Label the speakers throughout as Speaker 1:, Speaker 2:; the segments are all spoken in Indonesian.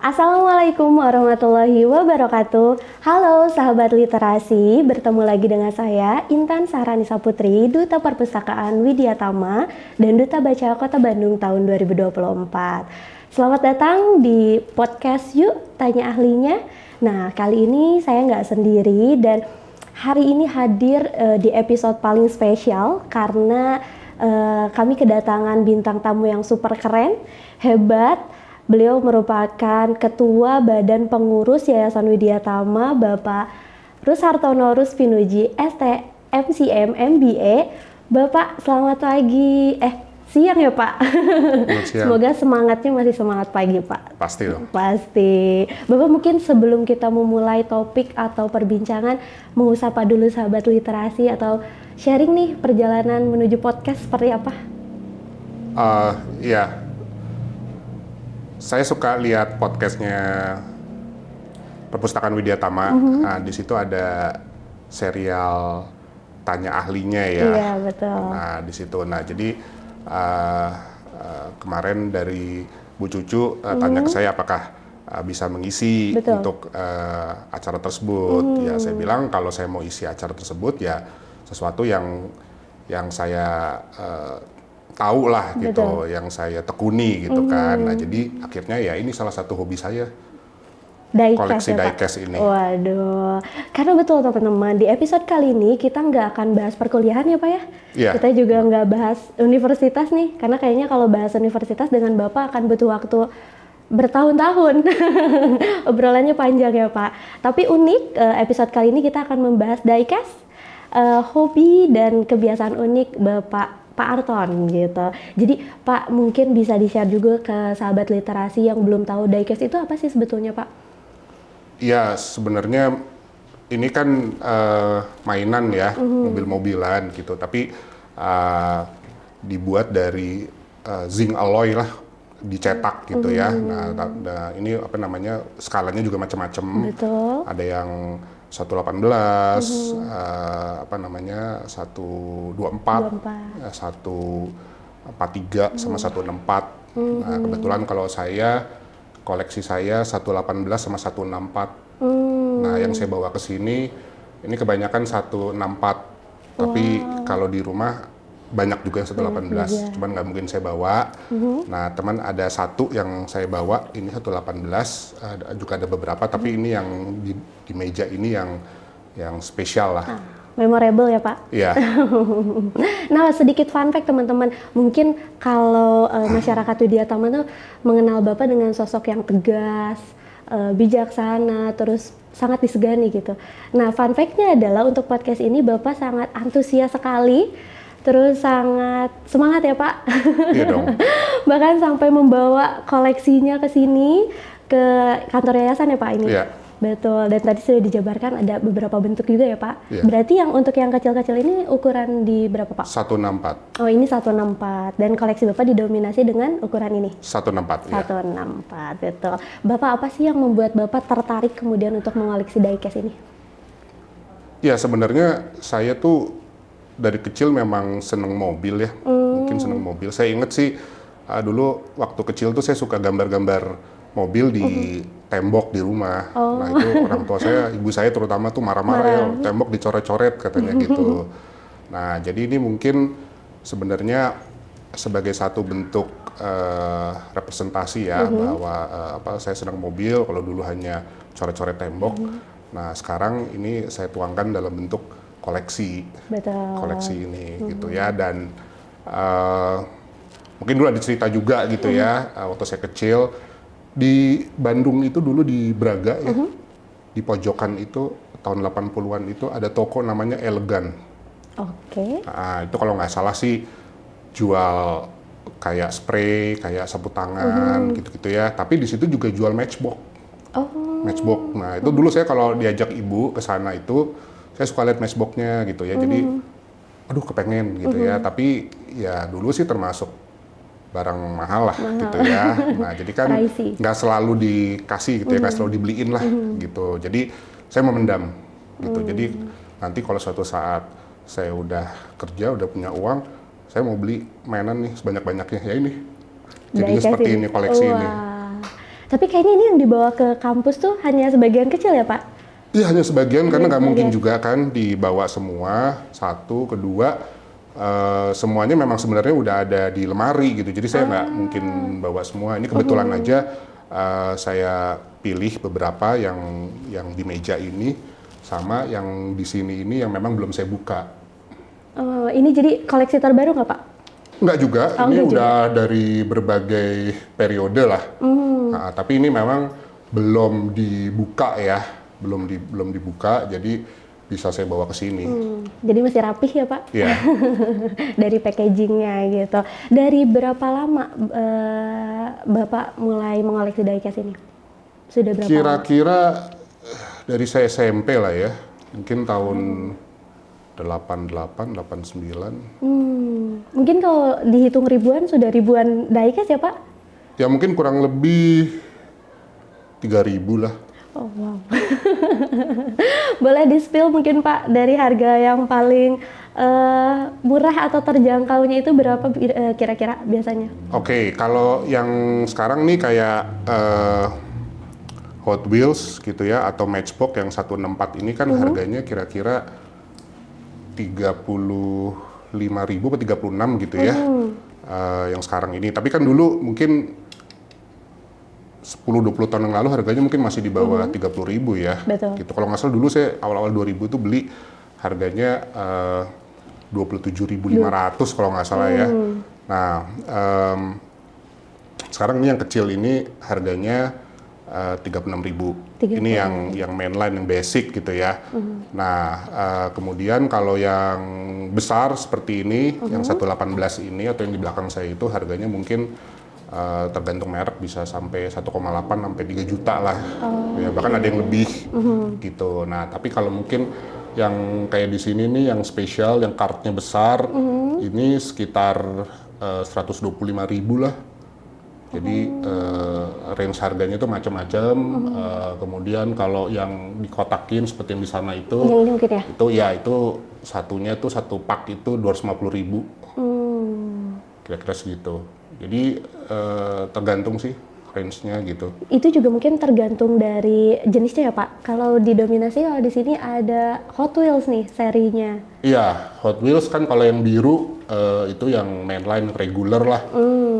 Speaker 1: Assalamualaikum warahmatullahi wabarakatuh. Halo sahabat literasi, bertemu lagi dengan saya Intan Saharanisa Putri, Duta Perpustakaan Widya Tama dan Duta Baca Kota Bandung tahun 2024. Selamat datang di podcast Yuk Tanya Ahlinya. Nah, kali ini saya nggak sendiri dan hari ini hadir di episode paling spesial karena kami kedatangan bintang tamu yang super keren, hebat. Beliau merupakan Ketua Badan Pengurus Yayasan Widya Tama, Bapak Rushartono Ruspinuji, ST, MCM, MBA. Bapak, selamat pagi. Siang ya Pak?
Speaker 2: Siang.
Speaker 1: Semoga semangatnya masih semangat pagi Pak.
Speaker 2: Pasti dong.
Speaker 1: Pasti. Bapak mungkin sebelum kita memulai topik atau perbincangan, mau sapa dulu sahabat literasi atau sharing nih perjalanan menuju podcast seperti apa?
Speaker 2: Iya. Saya suka lihat podcastnya Perpustakaan Widya Tama. Nah, di situ ada serial Tanya Ahlinya ya.
Speaker 1: Iya, betul.
Speaker 2: Nah, di situ. Nah, jadi kemarin dari Bu Cucu tanya ke saya apakah bisa mengisi
Speaker 1: Betul.
Speaker 2: untuk acara tersebut. Ya, saya bilang kalau saya mau isi acara tersebut ya sesuatu yang saya tahu lah gitu, yang saya tekuni gitu kan. Nah, jadi akhirnya ya ini salah satu hobi saya. Koleksi diecast ini.
Speaker 1: Waduh, karena betul teman-teman, di episode kali ini kita nggak akan bahas perkuliahan ya Pak ya?
Speaker 2: Iya.
Speaker 1: Kita juga nggak bahas universitas nih, karena kayaknya kalau bahas universitas dengan Bapak akan butuh waktu bertahun-tahun. Obrolannya panjang ya Pak. Tapi unik, episode kali ini kita akan membahas diecast, hobi dan kebiasaan unik Pak Arton gitu. Jadi Pak mungkin bisa di-share juga ke sahabat literasi yang belum tahu diecast itu apa sih sebetulnya Pak?
Speaker 2: Ya sebenarnya ini kan mainan ya, mobil-mobilan gitu. Tapi dibuat dari zinc alloy lah, dicetak gitu ya. Nah ini apa namanya, skalanya juga macam-macam.
Speaker 1: Betul.
Speaker 2: Ada yang 118, apa namanya 124, 143 sama 164. Nah, kebetulan kalau saya koleksi saya 118 sama 164. Nah, yang saya bawa ke sini ini kebanyakan 164. Tapi kalau di rumah banyak juga yang 118, cuman nggak mungkin saya bawa. Nah, teman ada satu yang saya bawa, ini 118, juga ada beberapa, tapi ini yang di meja ini yang spesial lah.
Speaker 1: Memorable ya Pak?
Speaker 2: Iya.
Speaker 1: Nah, sedikit fun fact teman-teman, mungkin kalau masyarakat Widya Tama tuh mengenal Bapak dengan sosok yang tegas, bijaksana, terus sangat disegani gitu. Nah, fun fact-nya adalah untuk podcast ini Bapak sangat antusias sekali, terus sangat semangat ya Pak.
Speaker 2: Iya dong.
Speaker 1: Bahkan sampai membawa koleksinya ke sini, ke kantor yayasan ya Pak ini?
Speaker 2: Iya.
Speaker 1: Betul, dan tadi sudah dijabarkan ada beberapa bentuk juga ya Pak.
Speaker 2: Iya.
Speaker 1: Berarti yang untuk yang kecil-kecil ini ukuran di berapa Pak?
Speaker 2: 164.
Speaker 1: Oh, ini 164 dan koleksi Bapak didominasi dengan ukuran ini?
Speaker 2: 164, ya.
Speaker 1: 164, betul. Bapak apa sih yang membuat Bapak tertarik kemudian untuk mengoleksi diecast ini?
Speaker 2: Ya sebenarnya saya tuh dari kecil memang seneng mobil ya, mungkin seneng mobil. Saya inget sih dulu waktu kecil tuh saya suka gambar-gambar mobil di tembok di rumah. Nah itu orang tua saya, ibu saya terutama tuh marah-marah ya, tembok dicoret-coret katanya gitu. Nah jadi ini mungkin sebenarnya sebagai satu bentuk representasi ya, bahwa saya senang mobil, kalau dulu hanya coret-coret tembok. Nah sekarang ini saya tuangkan dalam bentuk koleksi.
Speaker 1: Betul.
Speaker 2: Koleksi ini gitu ya. Dan mungkin dulu ada cerita juga gitu ya, waktu saya kecil di Bandung itu dulu di Braga ya, di pojokan itu tahun 80-an itu ada toko namanya Elegan.
Speaker 1: Oke.
Speaker 2: Nah, itu kalau nggak salah sih jual kayak spray, kayak sapu tangan gitu-gitu ya. Tapi di situ juga jual matchbox. Matchbox. Nah, itu dulu saya kalau diajak ibu ke sana itu saya suka lihat matchbox-nya gitu ya. Jadi aduh kepengen gitu ya. Tapi ya dulu sih termasuk barang mahal lah gitu ya. Nah jadi kan nggak selalu dikasih gitu ya, nggak selalu dibeliin lah gitu. Jadi saya memendam gitu. Jadi nanti kalau suatu saat saya udah kerja, udah punya uang, saya mau beli mainan nih sebanyak-banyaknya ya ini. Jadinya seperti ini koleksi ini.
Speaker 1: Tapi kayaknya ini yang dibawa ke kampus tuh hanya sebagian kecil ya Pak?
Speaker 2: Iya, hanya sebagian karena nggak mungkin
Speaker 1: sebagian.
Speaker 2: juga kan dibawa semua. Satu, kedua, semuanya memang sebenarnya udah ada di lemari gitu. Jadi saya nggak mungkin bawa semua. Ini kebetulan aja saya pilih beberapa yang di meja ini sama yang di sini ini yang memang belum saya buka.
Speaker 1: Ini jadi koleksi terbaru nggak Pak?
Speaker 2: Enggak juga,
Speaker 1: Oh,
Speaker 2: ini
Speaker 1: enggak juga.
Speaker 2: udah dari berbagai periode lah. Nah, tapi ini memang belum dibuka ya, belum dibuka, jadi bisa saya bawa ke sini.
Speaker 1: Jadi masih rapih ya Pak?
Speaker 2: Ya,
Speaker 1: Dari packagingnya gitu. Dari berapa lama Bapak mulai mengoleksi diecast ini? Sudah berapa lama?
Speaker 2: kira-kira dari saya SMP lah ya, mungkin tahun 88, 89.
Speaker 1: Mungkin kalau dihitung ribuan, sudah ribuan diecast ya Pak?
Speaker 2: Ya mungkin kurang lebih 3.000 lah.
Speaker 1: Oh wow. Boleh di-spill mungkin Pak dari harga yang paling murah atau terjangkaunya itu berapa kira-kira biasanya?
Speaker 2: Oke, kalau yang sekarang nih kayak Hot Wheels gitu ya, atau Matchbox yang 164 ini kan harganya kira-kira 35.000 atau 36 gitu ya, yang sekarang ini. Tapi kan dulu mungkin 10-20 tahun yang lalu harganya mungkin masih di bawah 30.000 ya.
Speaker 1: Betul.
Speaker 2: Gitu. Kalau nggak salah dulu saya awal-awal 2000 itu beli harganya 27.500 kalau nggak salah ya. Nah, sekarang ini yang kecil ini harganya 36.000. Ini yang mainline, yang basic gitu ya. Nah, kemudian kalau yang besar seperti ini, yang 118 ini atau yang di belakang saya itu harganya mungkin tergantung merek bisa sampai 1,8 sampai 3 juta lah. Ya, bahkan ada yang lebih gitu. Nah, tapi kalau mungkin yang kayak di sini nih yang spesial, yang kartnya besar, ini sekitar 125.000 lah. Jadi range harganya itu macam-macam. Kemudian kalau yang dikotakin seperti yang di sana itu,
Speaker 1: Yang ini mungkin ya?
Speaker 2: itu satunya tuh satu pak itu 250.000. Kira-kira segitu. Jadi tergantung sih range-nya gitu.
Speaker 1: Itu juga mungkin tergantung dari jenisnya ya Pak. Kalau didominasi kalau di sini ada Hot Wheels nih serinya.
Speaker 2: Iya, Hot Wheels kan kalau yang biru itu yang mainline regular lah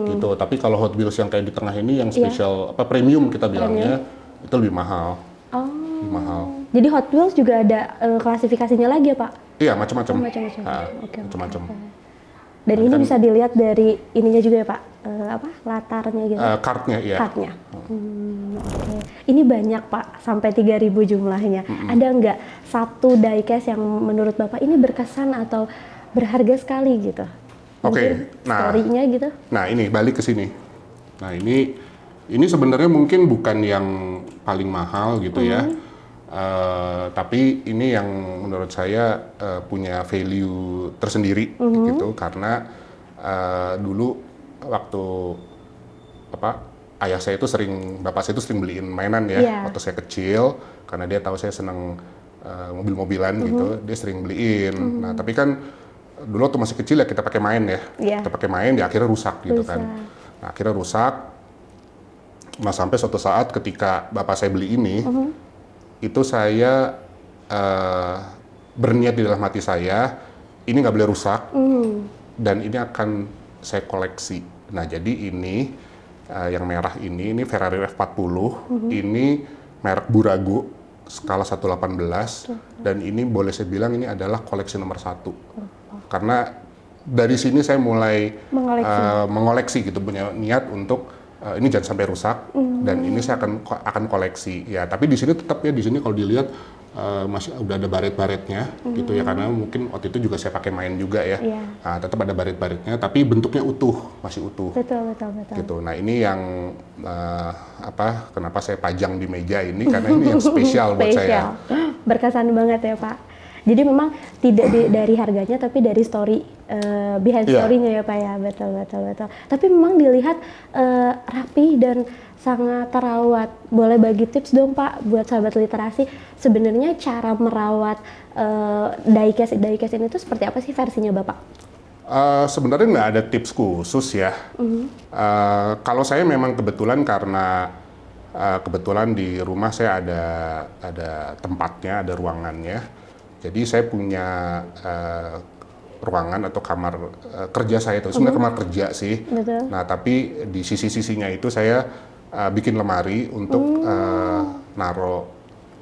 Speaker 2: gitu. Tapi kalau Hot Wheels yang kayak di tengah ini yang spesial apa premium kita bilangnya itu lebih mahal.
Speaker 1: Oh.
Speaker 2: Lebih mahal.
Speaker 1: Jadi Hot Wheels juga ada klasifikasinya lagi ya Pak?
Speaker 2: Iya, macam-macam.
Speaker 1: Macam-macam.
Speaker 2: Nah,
Speaker 1: Oke.
Speaker 2: macam-macam.
Speaker 1: Dan ini bisa dilihat dari ininya juga ya Pak, apa latarnya gitu.
Speaker 2: Kartnya iya.
Speaker 1: Cardnya. Oke. Ini banyak Pak, sampai 3.000 jumlahnya. Ada nggak satu diecast yang menurut Bapak ini berkesan atau berharga sekali gitu?
Speaker 2: Oke, nah,
Speaker 1: story-nya gitu.
Speaker 2: Nah ini balik ke sini. Nah ini sebenarnya mungkin bukan yang paling mahal gitu ya, tapi ini yang menurut saya punya value tersendiri gitu karena dulu waktu ayah saya itu bapak saya itu sering beliin mainan ya waktu saya kecil karena dia tahu saya senang mobil-mobilan gitu, dia sering beliin. Nah tapi kan dulu waktu masih kecil ya kita pakai main ya, kita pakai main, ya akhirnya rusak gitu kan. Nah akhirnya rusak, nah sampai suatu saat ketika bapak saya beli ini, itu saya berniat di dalam hati saya, ini nggak boleh rusak, dan ini akan saya koleksi. Nah jadi ini, yang merah ini Ferrari F40, ini merek Burago, skala 118, dan ini boleh saya bilang ini adalah koleksi nomor 1. Karena dari sini saya mulai mengoleksi gitu, punya niat untuk ini jangan sampai rusak dan ini saya akan koleksi ya. Tapi di sini tetap ya, di sini kalau dilihat masih udah ada baret-baretnya gitu ya, karena mungkin waktu itu juga saya pakai main juga ya. Nah, tetap ada baret-baretnya tapi bentuknya utuh, masih utuh.
Speaker 1: Betul.
Speaker 2: Gitu. Nah ini yang kenapa saya pajang di meja ini karena ini yang spesial buat saya.
Speaker 1: Berkesan banget ya Pak. Jadi memang tidak dari harganya tapi dari story behind story-nya ya Pak ya. Betul. Tapi memang dilihat rapi dan sangat terawat. Boleh bagi tips dong Pak buat sahabat literasi, sebenarnya cara merawat diecast ini tuh seperti apa sih versinya Bapak?
Speaker 2: Sebenarnya nggak ada tips khusus ya. Kalau saya memang kebetulan karena kebetulan di rumah saya ada tempatnya, ada ruangannya. Jadi saya punya ruangan atau kamar kerja saya itu sebenarnya kamar kerja sih.
Speaker 1: Betul.
Speaker 2: Nah, tapi di sisi-sisinya itu saya bikin lemari untuk naruh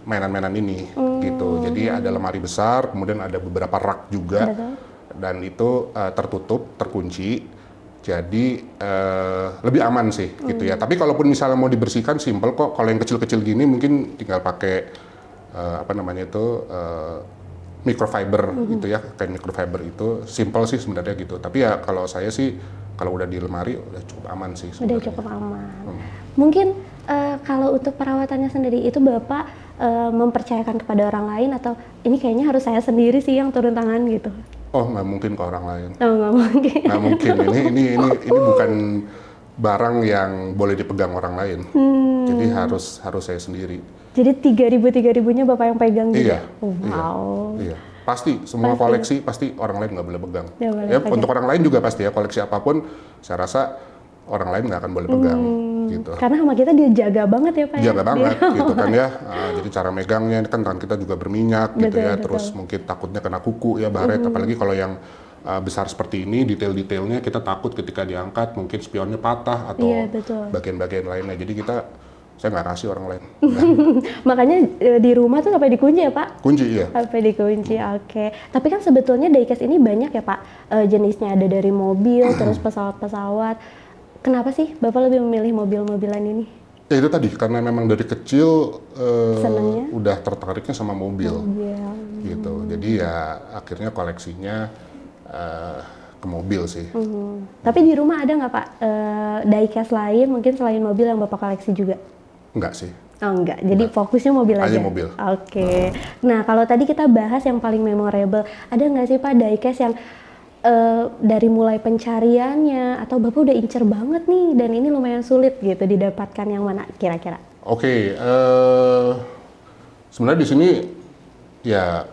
Speaker 2: mainan-mainan ini gitu. Jadi ada lemari besar, kemudian ada beberapa rak juga.
Speaker 1: Betul.
Speaker 2: Dan itu tertutup, terkunci. Jadi lebih aman sih gitu ya. Tapi kalaupun misalnya mau dibersihkan simple kok. Kalau yang kecil-kecil gini mungkin tinggal pakai microfiber gitu ya. Kain microfiber itu simple sih sebenarnya gitu. Tapi ya kalau saya sih kalau udah di lemari udah cukup aman sih
Speaker 1: Udah
Speaker 2: sebenarnya.
Speaker 1: cukup aman. Mungkin kalau untuk perawatannya sendiri itu Bapak mempercayakan kepada orang lain atau ini kayaknya harus saya sendiri sih yang turun tangan gitu?
Speaker 2: Oh, nggak mungkin ke orang lain.
Speaker 1: Oh, nggak mungkin.
Speaker 2: Nggak mungkin. Ini bukan barang yang boleh dipegang orang lain. Jadi harus saya sendiri.
Speaker 1: Jadi 3.000-3.000-nya Bapak yang pegang
Speaker 2: Iya.
Speaker 1: juga? Oh, wow.
Speaker 2: Iya. Pasti semua koleksi pasti orang lain nggak boleh pegang.
Speaker 1: Nggak boleh
Speaker 2: Ya,
Speaker 1: pegang.
Speaker 2: untuk orang lain juga pasti ya, koleksi apapun saya rasa orang lain nggak akan boleh pegang gitu.
Speaker 1: Karena sama kita dijaga banget ya Pak ya?
Speaker 2: Jaga banget gitu kan ya. Jadi cara megangnya kan tangan kita juga berminyak gitu
Speaker 1: Betul,
Speaker 2: ya.
Speaker 1: betul.
Speaker 2: Terus mungkin takutnya kena kuku ya baret. Apalagi kalau yang besar seperti ini, detail-detailnya kita takut ketika diangkat mungkin spionnya patah atau
Speaker 1: Iya, betul.
Speaker 2: bagian-bagian lainnya. Jadi saya nggak kasih orang lain.
Speaker 1: Makanya di rumah tuh sampai dikunci ya Pak?
Speaker 2: Kunci ya.
Speaker 1: Sampai dikunci, oke. Tapi kan sebetulnya diecast ini banyak ya Pak, jenisnya ada dari mobil, terus pesawat-pesawat. Kenapa sih Bapak lebih memilih mobil-mobilan ini?
Speaker 2: Ya itu tadi, karena memang dari kecil
Speaker 1: Senangnya?
Speaker 2: udah tertariknya sama mobil.
Speaker 1: Iya.
Speaker 2: Gitu. Jadi ya akhirnya koleksinya ke mobil sih.
Speaker 1: Tapi di rumah ada nggak Pak diecast lain mungkin selain mobil yang Bapak koleksi juga?
Speaker 2: Enggak sih.
Speaker 1: Oh enggak, jadi fokusnya mobil aja?
Speaker 2: Hanya mobil.
Speaker 1: Oke. Nah kalau tadi kita bahas yang paling memorable, ada nggak sih Pak diecast yang dari mulai pencariannya atau Bapak udah incer banget nih dan ini lumayan sulit gitu didapatkan, yang mana kira-kira?
Speaker 2: Oke, sebenarnya di sini ya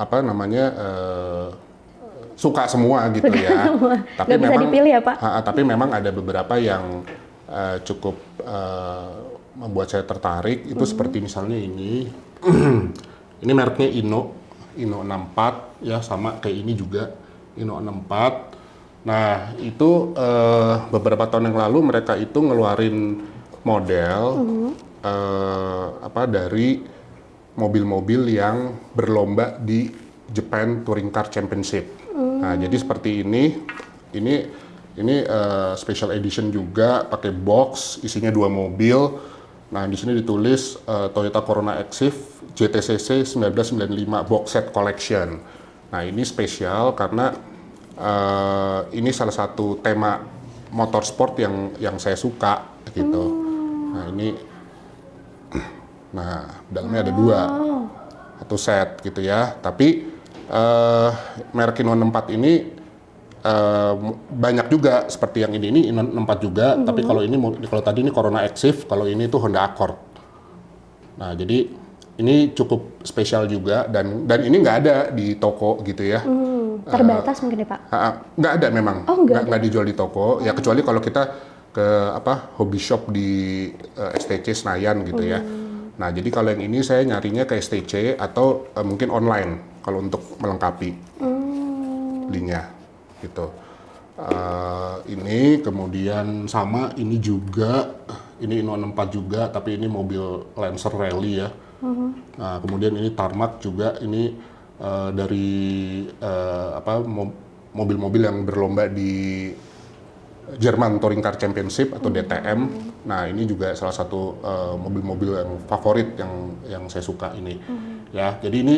Speaker 2: apa namanya suka semua gitu ya. Tapi
Speaker 1: Nggak bisa dipilih ya Pak?
Speaker 2: Tapi memang ada beberapa yang cukup membuat saya tertarik. Itu seperti misalnya ini, ini mereknya Inno 64 ya, sama kayak ini juga Inno 64. Nah itu beberapa tahun yang lalu mereka itu ngeluarin model dari mobil-mobil yang berlomba di Japan Touring Car Championship. Nah, jadi seperti ini special edition juga, pakai box, isinya 2 mobil. Nah, di sini ditulis Toyota Corona Exif JTCC 1995 box set collection. Nah, ini spesial karena ini salah satu tema motorsport yang saya suka gitu. Nah, ini dalamnya ada 2 satu set gitu ya. Tapi merek Inno 64 ini banyak juga seperti yang ini Inno 64 juga. Tapi kalau tadi ini Corona Exif, kalau ini tuh Honda Accord. Nah, jadi ini cukup spesial juga dan ini nggak ada di toko gitu ya.
Speaker 1: Terbatas mungkin ya Pak?
Speaker 2: Nggak ada memang.
Speaker 1: Oh,
Speaker 2: nggak dijual di toko. Ya kecuali kalau kita ke hobby shop di STC Senayan gitu ya. Nah, jadi kalau yang ini saya nyarinya ke STC atau mungkin online kalau untuk melengkapi belinya gitu. Ini kemudian sama ini juga, ini Inno 64 juga, tapi ini mobil Lancer Rally ya. Nah, kemudian ini Tarmac juga, ini dari mobil-mobil yang berlomba di Jerman Touring Car Championship atau DTM. Nah, ini juga salah satu mobil-mobil yang favorit yang saya suka ini. Ya, jadi ini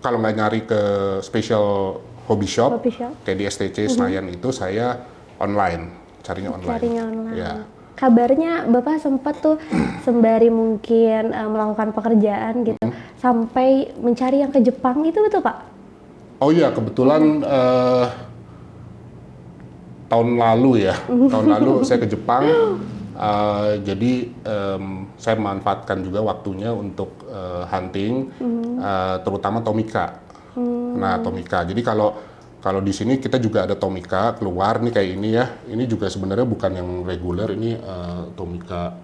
Speaker 2: kalau nggak nyari ke special hobby shop kayak di STC Senayan itu saya carinya online.
Speaker 1: Carinya online.
Speaker 2: Ya.
Speaker 1: Kabarnya Bapak sempat tuh sembari mungkin melakukan pekerjaan gitu sampai mencari yang ke Jepang, itu betul Pak?
Speaker 2: Oh iya, kebetulan tahun lalu saya ke Jepang. Jadi saya memanfaatkan juga waktunya untuk hunting, terutama Tomica. Nah, Tomica. Jadi kalau Kalau di sini kita juga ada Tomica keluar nih kayak ini ya. Ini juga sebenarnya bukan yang reguler, ini Tomica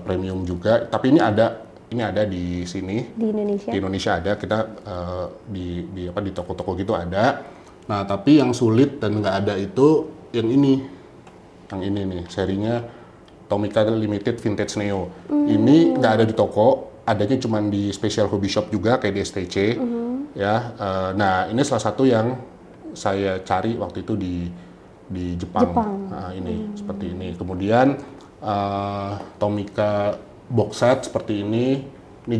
Speaker 2: premium juga. Tapi ini ada di sini.
Speaker 1: Di Indonesia?
Speaker 2: Di Indonesia ada, kita di toko-toko gitu ada. Nah, tapi yang sulit dan nggak ada itu yang ini. Yang ini nih, serinya Tomica Limited Vintage Neo. Ini nggak ada di toko, adanya cuma di special hobby shop juga kayak di STC. Ya, nah ini salah satu yang saya cari waktu itu di Jepang. Nah, ini seperti ini. Kemudian Tomica box set seperti ini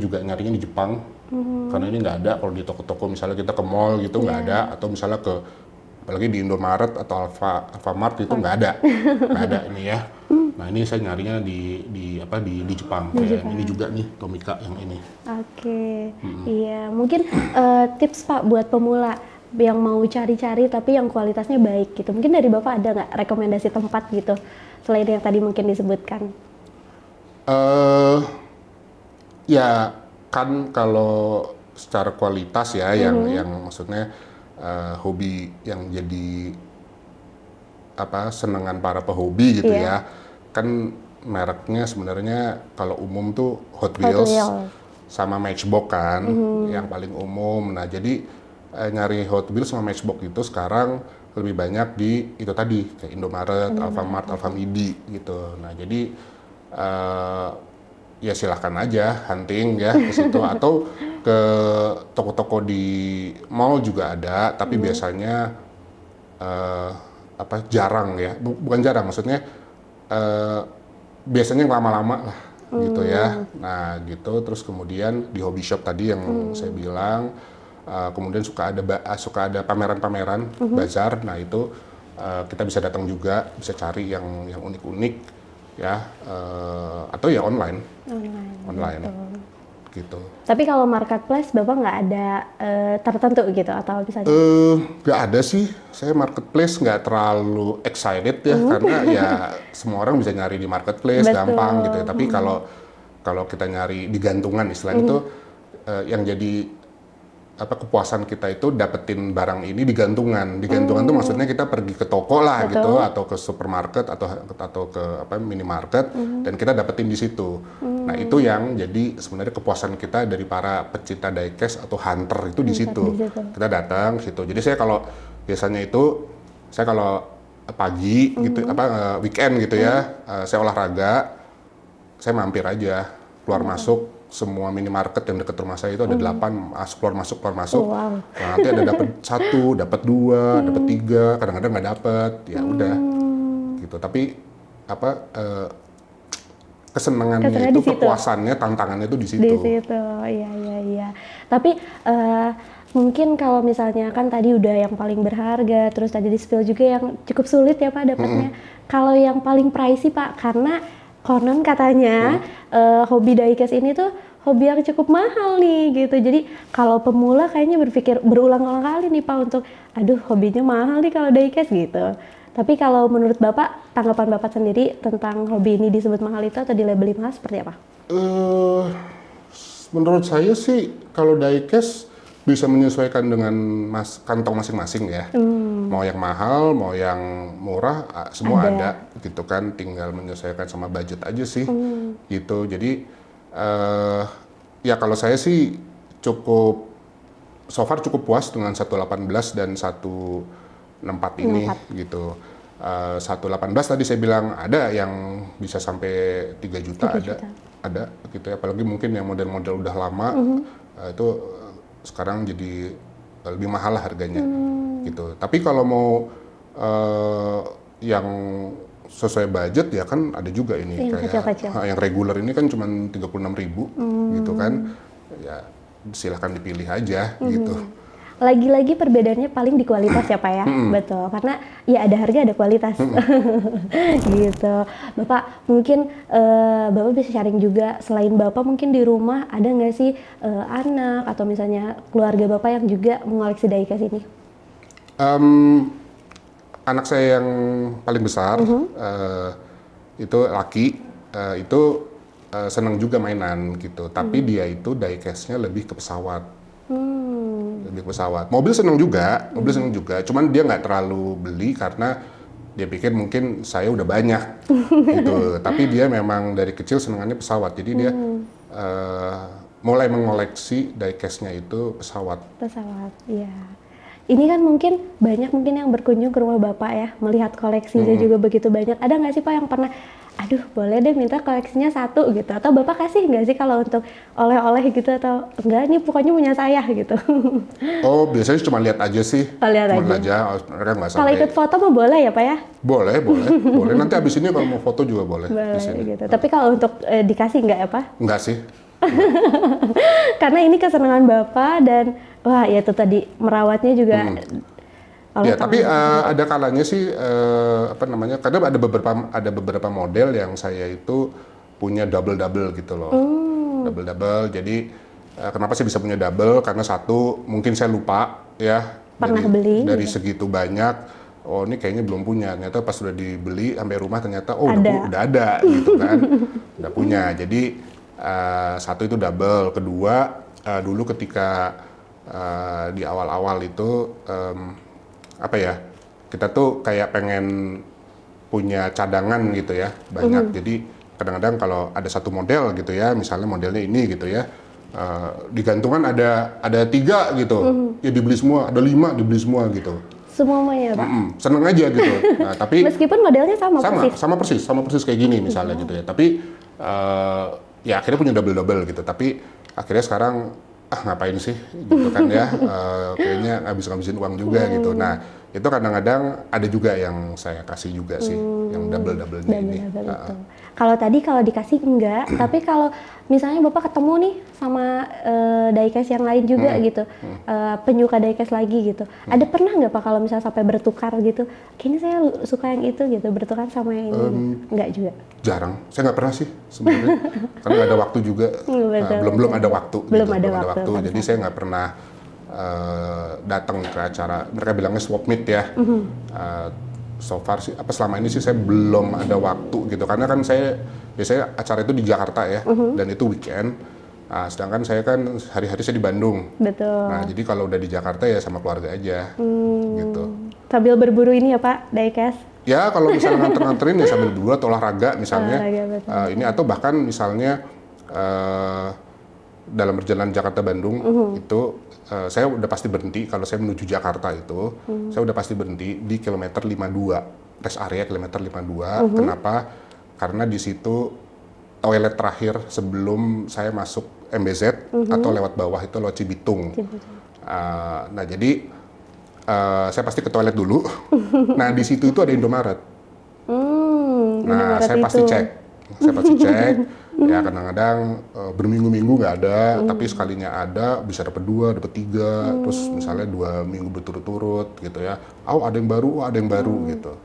Speaker 2: juga nyarinya di Jepang. Karena ini nggak ada kalau di toko-toko, misalnya kita ke mall gitu nggak ada, atau misalnya apalagi di Indomaret atau Alfamart itu nggak ada ini ya. Nah ini saya nyarinya di Jepang. Kayak ini juga nih Tomica yang ini.
Speaker 1: Oke, iya mungkin tips Pak buat pemula yang mau cari-cari tapi yang kualitasnya baik gitu. Mungkin dari Bapak ada nggak rekomendasi tempat gitu selain yang tadi mungkin disebutkan?
Speaker 2: Ya kan kalau secara kualitas ya, yang maksudnya hobi yang jadi senengan para pehobi gitu ya, kan mereknya sebenarnya kalau umum tuh Hot Wheels sama Matchbox kan, yang paling umum. Nah jadi nyari Hot Wheels sama Matchbox itu sekarang lebih banyak di itu tadi kayak Indomaret, Alfamart, Alfamidi gitu. Nah jadi ya silahkan aja hunting ya ke situ atau ke toko-toko di mall juga ada, tapi biasanya jarang ya, bukan jarang, maksudnya biasanya lama-lama lah gitu ya. Nah gitu, terus kemudian di hobby shop tadi yang saya bilang, kemudian suka ada pameran-pameran, bazar. Nah itu kita bisa datang juga, bisa cari yang unik-unik ya, atau ya online gitu.
Speaker 1: Tapi kalau marketplace Bapak nggak ada tertentu gitu atau misalnya?
Speaker 2: Nggak ada sih, saya marketplace nggak terlalu excited ya, karena ya semua orang bisa nyari di marketplace. Betul. Gampang gitu ya. Tapi kalau kita nyari di gantungan istilahnya itu, yang jadi kepuasan kita itu dapetin barang ini di gantungan. Di gantungan tuh maksudnya kita pergi ke toko lah. Betul. Gitu, atau ke supermarket atau ke minimarket, dan kita dapetin di situ. Nah itu yang jadi sebenarnya kepuasan kita dari para pecinta diecast atau hunter itu di situ. Kita datang situ. Jadi saya kalau biasanya itu kalau pagi gitu weekend gitu ya, saya olahraga, saya mampir aja, keluar masuk semua minimarket yang dekat rumah saya itu ada 8, keluar masuk. Wow. Nah, nanti ada dapat 1, dapat 2, dapat 3, kadang-kadang nggak dapat, ya udah gitu. Tapi kesenangannya itu, kepuasannya, tantangannya itu di situ.
Speaker 1: Di situ, iya. Tapi mungkin kalau misalnya kan tadi udah yang paling berharga, terus tadi di spill juga yang cukup sulit ya Pak dapatnya. Kalau yang paling pricey Pak, karena konon katanya hobi diecast ini tuh hobi yang cukup mahal nih gitu. Jadi kalau pemula kayaknya berpikir berulang-ulang kali nih Pak untuk aduh hobinya mahal nih kalau diecast gitu. Tapi kalau menurut Bapak, tanggapan Bapak sendiri tentang hobi ini disebut mahal itu atau dilabeli mahal seperti apa?
Speaker 2: Menurut saya sih kalau diecast bisa menyesuaikan dengan kantong masing-masing ya. Mau yang mahal, mau yang murah, semua ada gitu kan. Tinggal menyesuaikan sama budget aja sih gitu. Jadi ya kalau saya sih so far cukup puas dengan 118 dan 164 ini gitu. 118 tadi saya bilang ada yang bisa sampai 3 juta, ada gitu ya. Apalagi mungkin yang model-model udah lama itu sekarang jadi lebih mahal lah harganya gitu. Tapi kalau mau yang sesuai budget ya kan ada juga ini yang reguler ini kan cuma 36.000 gitu kan. Ya silahkan dipilih aja gitu.
Speaker 1: Lagi-lagi perbedaannya paling di kualitas ya Pak ya, betul. Karena ya ada harga ada kualitas, gitu. Bapak mungkin Bapak bisa sharing juga, selain Bapak mungkin di rumah ada nggak sih anak atau misalnya keluarga Bapak yang juga mengoleksi diecast ini?
Speaker 2: Anak saya yang paling besar itu laki, itu senang juga mainan gitu. Tapi dia itu diecast-nya lebih ke pesawat. lebih ke pesawat. Mobil seneng juga, cuman dia nggak terlalu beli karena dia pikir mungkin saya udah banyak gitu. Tapi dia memang dari kecil senengannya pesawat, jadi dia mulai mengoleksi diecast-nya itu pesawat.
Speaker 1: Pesawat, iya. Ini kan banyak yang berkunjung ke rumah Bapak ya, melihat koleksinya juga begitu banyak. Ada nggak sih Pak yang pernah, aduh boleh deh minta koleksinya satu gitu, atau Bapak kasih nggak sih kalau untuk oleh-oleh gitu, atau enggak ini pokoknya punya saya gitu?
Speaker 2: Oh, biasanya cuma lihat aja sih.
Speaker 1: Oh, lihat
Speaker 2: cuma
Speaker 1: aja.
Speaker 2: mereka nggak
Speaker 1: Kalau
Speaker 2: sampai.
Speaker 1: ikut foto mah boleh ya Pak ya?
Speaker 2: Boleh. Nanti abis ini kalau mau foto juga boleh.
Speaker 1: Boleh
Speaker 2: Di sini.
Speaker 1: gitu. Tapi kalau untuk dikasih nggak ya Pak?
Speaker 2: Enggak sih.
Speaker 1: Karena ini kesenangan Bapak dan wah ya itu tadi merawatnya juga.
Speaker 2: Ya, tapi ada kalanya sih karena ada beberapa model yang saya itu punya double gitu loh. Double. Jadi kenapa saya bisa punya double? Karena satu, mungkin saya lupa ya.
Speaker 1: Pernah beli.
Speaker 2: Dari segitu banyak, oh ini kayaknya belum punya. Ternyata pas sudah dibeli sampai rumah ternyata udah ada gitu kan. Udah punya. Jadi satu itu double. Kedua, dulu ketika di awal-awal itu kita tuh kayak pengen punya cadangan gitu ya, banyak. Jadi kadang-kadang kalau ada satu model gitu ya, misalnya modelnya ini gitu ya, di gantungan ada 3 gitu, ya dibeli semua, ada 5 dibeli semua gitu.
Speaker 1: Semuanya Pak?
Speaker 2: Seneng aja gitu. Nah, tapi
Speaker 1: meskipun modelnya sama
Speaker 2: persis kayak gini misalnya gitu ya. Tapi ya akhirnya punya double gitu. Tapi akhirnya sekarang ngapain sih gitu kan ya, kayaknya ngabisin uang juga gitu. Nah itu kadang-kadang ada juga yang saya kasih juga sih, yang double-nya ini.
Speaker 1: Kalau tadi dikasih enggak, tapi kalau misalnya Bapak ketemu nih sama diecast yang lain juga gitu, penyuka diecast lagi gitu, ada pernah nggak Pak kalau misalnya sampai bertukar gitu, kayaknya saya suka yang itu gitu, bertukar sama yang ini, enggak juga?
Speaker 2: Jarang, saya nggak pernah sih sebenarnya, karena nggak ada waktu juga, belum ada waktu.
Speaker 1: Belum ada waktu.
Speaker 2: Jadi saya nggak pernah datang ke acara, mereka bilangnya swap meet ya. So far sih, selama ini sih saya belum ada waktu gitu, karena kan saya biasanya acara itu di Jakarta ya, dan itu weekend. Sedangkan saya kan hari-hari saya di Bandung.
Speaker 1: Betul.
Speaker 2: Nah jadi kalau udah di Jakarta ya sama keluarga aja, gitu.
Speaker 1: Sambil berburu ini ya Pak, diecast?
Speaker 2: Ya kalau misalnya nganter-nganterin ya sambil berburu atau olahraga misalnya, ini atau bahkan misalnya dalam perjalanan Jakarta-Bandung itu saya udah pasti berhenti, kalau saya menuju Jakarta itu saya udah pasti berhenti di kilometer 52, rest area kilometer 52. Kenapa? Karena di situ toilet terakhir sebelum saya masuk MBZ atau lewat bawah itu lewat Cibitung. Nah jadi saya pasti ke toilet dulu. Nah di situ itu ada Indomaret. Nah saya pasti cek. Ya kadang-kadang berminggu-minggu nggak ada, tapi sekalinya ada bisa dapat 2, dapat 3, terus misalnya 2 minggu berturut-turut gitu ya. Ada yang baru gitu.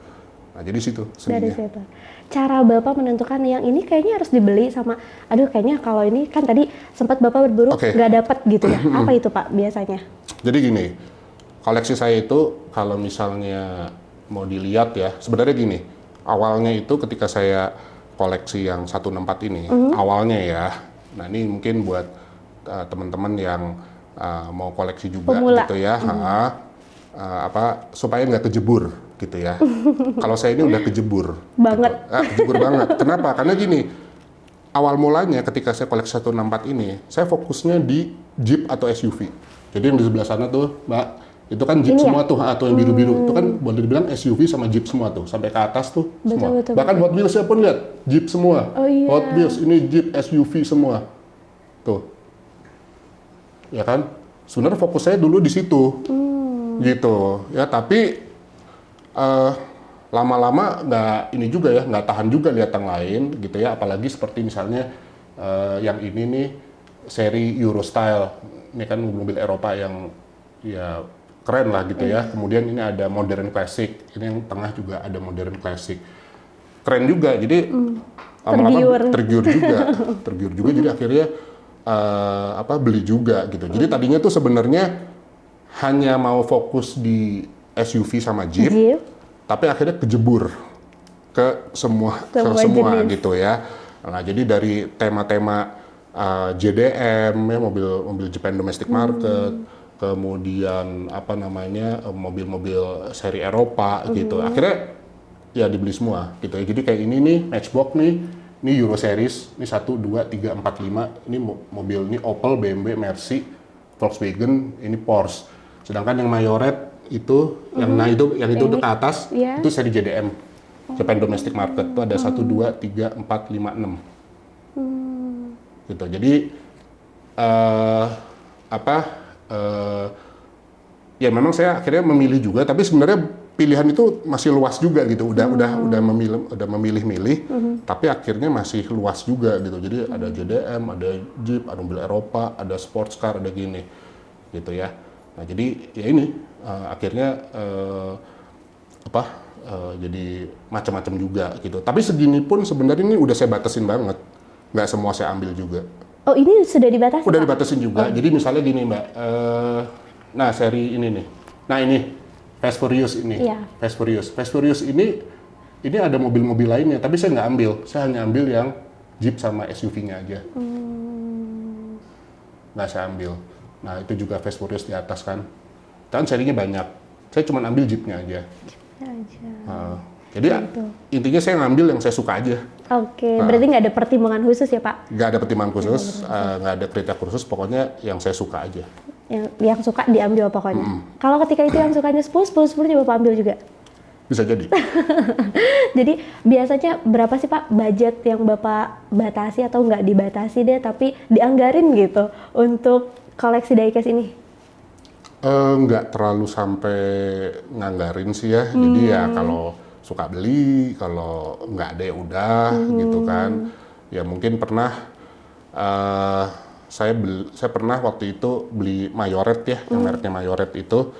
Speaker 2: Nah jadi situ
Speaker 1: dari situ. Cara Bapak menentukan yang ini kayaknya harus dibeli sama, kayaknya kalau ini kan tadi sempat Bapak berburu nggak dapat gitu ya. Apa itu Pak biasanya? Jadi
Speaker 2: gini, koleksi saya itu kalau misalnya mau dilihat ya, sebenarnya gini, awalnya itu ketika saya koleksi yang 164 ini, awalnya ya, nah ini mungkin buat teman-teman yang mau koleksi juga pemula gitu ya, supaya nggak kejebur gitu ya. Kalau saya ini udah kejebur
Speaker 1: banget.
Speaker 2: Gitu. Kejebur banget. Kenapa? Karena gini, awal mulanya ketika saya koleksi 164 ini, saya fokusnya di Jeep atau SUV. Jadi yang di sebelah sana tuh, Mbak, itu kan Jeep ini semua ya? Atau yang biru-biru, itu kan boleh dibilang SUV sama Jeep semua tuh, sampai ke atas tuh semua. Bahkan Hot Wheels-nya pun lihat, Jeep semua. Hot Wheels, ini Jeep SUV semua. Tuh. Ya kan? Sebenarnya fokus saya dulu di situ. Gitu. Ya, tapi lama-lama nggak tahan juga lihat yang lain gitu ya, apalagi seperti misalnya yang ini nih seri Eurostyle, ini kan mobil Eropa yang ya keren lah gitu ya. Kemudian ini ada modern classic, ini yang tengah juga ada modern classic, keren juga. Jadi tergiur juga jadi akhirnya beli juga gitu. Jadi tadinya tuh sebenarnya hanya mau fokus di SUV sama Jeep, tapi akhirnya kejebur ke semua gitu ya. Nah, jadi dari tema-tema JDM ya, mobil Japan Domestic Market, kemudian apa namanya mobil-mobil seri Eropa gitu. Akhirnya ya dibeli semua gitu ya. Jadi kayak ini nih Matchbox nih, ini Euro Series, ini 1, 2, 3, 4, 5, ini mobil, ini Opel, BMW, Mercy, Volkswagen, ini Porsche. Sedangkan yang Mayoret itu, yang itu ke atas, itu seri JDM, Japan Domestic Market. Itu ada 1, 2, 3, 4, 5, 6. Gitu. Jadi ya memang saya akhirnya memilih juga, tapi sebenarnya pilihan itu masih luas juga gitu. Udah memilih-milih, tapi akhirnya masih luas juga gitu. Jadi ada JDM, ada Jeep, ada mobil Eropa, ada sports car, ada gini gitu ya. Nah jadi ya ini akhirnya jadi macam-macam juga gitu. Tapi segini pun sebenarnya ini udah saya batasin banget, nggak semua saya ambil juga.
Speaker 1: Oh ini sudah dibatasi?
Speaker 2: Udah dibatasin juga. Jadi misalnya gini Mbak, nah seri ini nih, nah ini Fast Furious ini, Fast Furious ini ada mobil-mobil lainnya, tapi saya nggak ambil, saya hanya ambil yang Jeep sama SUV-nya aja. Nggak saya ambil. Nah itu juga Fast Furious di atas kan serinya banyak, saya cuma ambil Jeep-nya aja. Jadi intinya saya ngambil yang saya suka aja.
Speaker 1: Oke, berarti nggak ada pertimbangan khusus ya Pak?
Speaker 2: Nggak ada pertimbangan khusus, nggak ada kriteria khusus, pokoknya yang saya suka aja.
Speaker 1: Yang suka diambil pokoknya. Kalau ketika itu yang sukanya 10 juga Bapak ambil juga?
Speaker 2: Bisa jadi.
Speaker 1: Jadi biasanya berapa sih Pak budget yang Bapak batasi atau nggak dibatasi deh, tapi dianggarin gitu untuk koleksi diecast ini?
Speaker 2: Nggak terlalu sampai nganggarin sih ya. Jadi ya kalau suka beli, kalau nggak ada ya udah gitu kan. Ya mungkin pernah saya pernah waktu itu beli Mayoret ya, yang mereknya Mayoret itu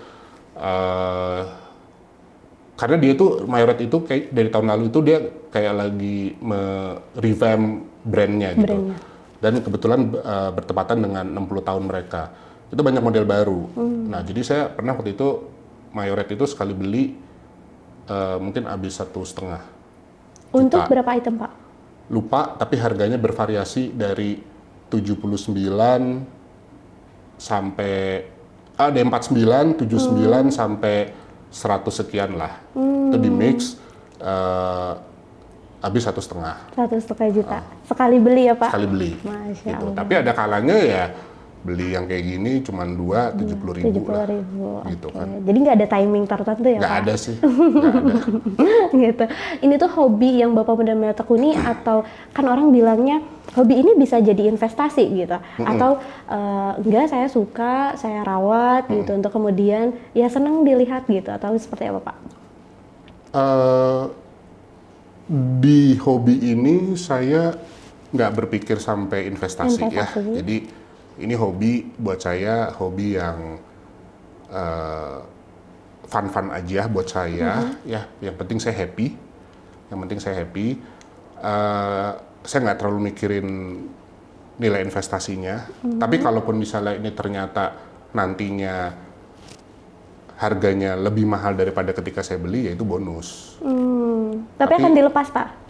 Speaker 2: karena dia tuh Mayoret itu kayak dari tahun lalu itu dia kayak lagi revamp brandnya gitu. Dan kebetulan bertepatan dengan 60 tahun mereka. Itu banyak model baru. Nah, jadi saya pernah waktu itu Mayoret itu sekali beli mungkin habis 1,5
Speaker 1: Untuk
Speaker 2: juta.
Speaker 1: berapa item Pak?
Speaker 2: Lupa, tapi harganya bervariasi dari 79 sampai ada 49, 79 sampai 100 sekian lah. Itu di mix habis 1,5.
Speaker 1: 1,5 juta. Sekali beli ya Pak?
Speaker 2: Sekali beli.
Speaker 1: Masya
Speaker 2: Gitu.
Speaker 1: Allah.
Speaker 2: Tapi ada kalanya ya beli yang kayak gini cuma 70.000 lah.
Speaker 1: 70.000.
Speaker 2: Gitu
Speaker 1: Oke.
Speaker 2: kan.
Speaker 1: Jadi nggak ada timing tertentu ya
Speaker 2: Nggak
Speaker 1: Pak?
Speaker 2: ada sih. Nggak ada.
Speaker 1: Gitu. Ini tuh hobi yang Bapak benar-benar tekuni atau kan orang bilangnya hobi ini bisa jadi investasi gitu. Atau enggak, saya suka, saya rawat gitu untuk kemudian ya senang dilihat gitu, atau seperti apa Pak?
Speaker 2: Di hobi ini saya nggak berpikir sampai investasi ya. Jadi ini hobi buat saya, hobi yang fun-fun aja buat saya. Ya, yang penting saya happy. Saya nggak terlalu mikirin nilai investasinya. Tapi kalaupun misalnya ini ternyata nantinya harganya lebih mahal daripada ketika saya beli, ya itu bonus.
Speaker 1: Tapi akan dilepas Pak?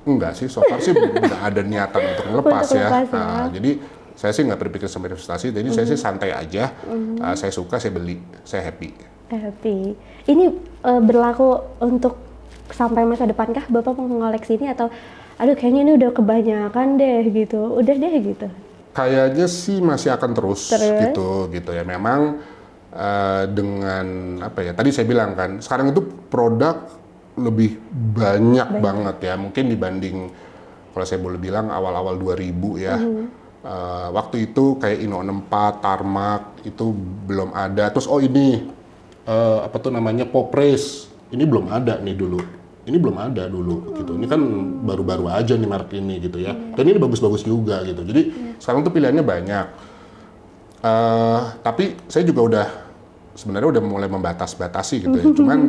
Speaker 2: Enggak sih, so far sih nggak ada niatan untuk ngelepas ya. Nah, jadi saya sih nggak berpikir sampai investasi, jadi saya sih santai aja. Saya suka, saya beli, saya happy.
Speaker 1: Happy. Ini berlaku untuk sampai masa depan kah Bapak mau mengoleksi ini, atau aduh kayaknya ini udah kebanyakan deh gitu, udah deh gitu?
Speaker 2: Kayaknya sih masih akan terus. gitu ya. Memang dengan apa ya, tadi saya bilang kan, sekarang itu produk lebih banyak banget ya, mungkin dibanding kalau saya boleh bilang awal-awal 2000 ya. Waktu itu kayak Inno 64, Tarmac itu belum ada. Terus ini apa tuh namanya, Pop Race, ini belum ada nih dulu. Ini belum ada dulu gitu. Ini kan baru-baru aja nih merek ini gitu ya. Dan ini bagus-bagus juga gitu. Jadi sekarang tuh pilihannya banyak. Tapi saya juga sebenarnya udah mulai membatasi gitu ya. Cuman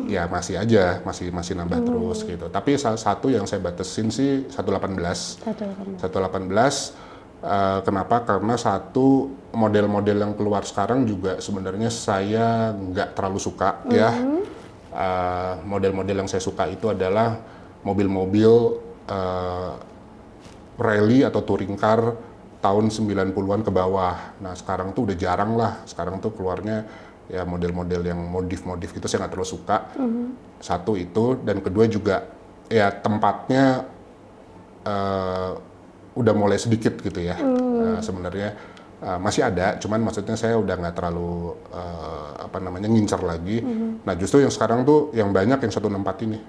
Speaker 2: ya masih aja, masih nambah terus gitu. Tapi salah satu yang saya batasin sih 118. Kenapa? Karena satu, model-model yang keluar sekarang juga sebenarnya saya nggak terlalu suka ya. Model-model yang saya suka itu adalah mobil-mobil rally atau touring car tahun 90-an ke bawah. Nah sekarang tuh udah jarang lah, sekarang tuh keluarnya ya model-model yang modif-modif gitu saya nggak terlalu suka. Satu itu, dan kedua juga ya tempatnya udah mulai sedikit gitu ya. Sebenarnya masih ada, cuman maksudnya saya udah nggak terlalu apa namanya ngincer lagi. Nah justru yang sekarang tuh yang banyak yang 164 ini.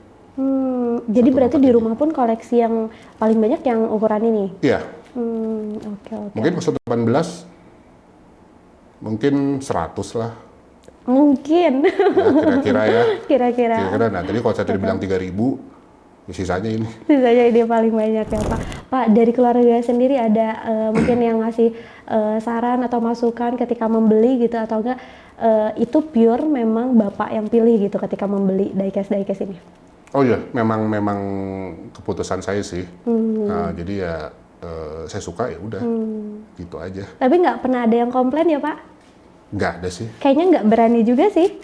Speaker 1: Jadi berarti
Speaker 2: 164
Speaker 1: di
Speaker 2: ini.
Speaker 1: rumah pun koleksi yang paling banyak yang ukuran ini?
Speaker 2: Iya,
Speaker 1: Oke.
Speaker 2: mungkin 118, mungkin 100 lah.
Speaker 1: Mungkin.
Speaker 2: Ya, kira-kira ya.
Speaker 1: Kira-kira.
Speaker 2: Kira-kira, nah tadi kalau saya tadi bilang 3.000, ya sisanya ini.
Speaker 1: Sisanya ini paling banyak ya Pak. Pak, dari keluarga sendiri ada mungkin yang ngasih saran atau masukan ketika membeli gitu, atau enggak itu pure memang Bapak yang pilih gitu ketika membeli diecast ini?
Speaker 2: Oh iya, memang keputusan saya sih. Nah, jadi ya saya suka ya udah, gitu aja.
Speaker 1: Tapi nggak pernah ada yang komplain ya Pak?
Speaker 2: Nggak ada sih.
Speaker 1: Kayaknya nggak berani juga sih.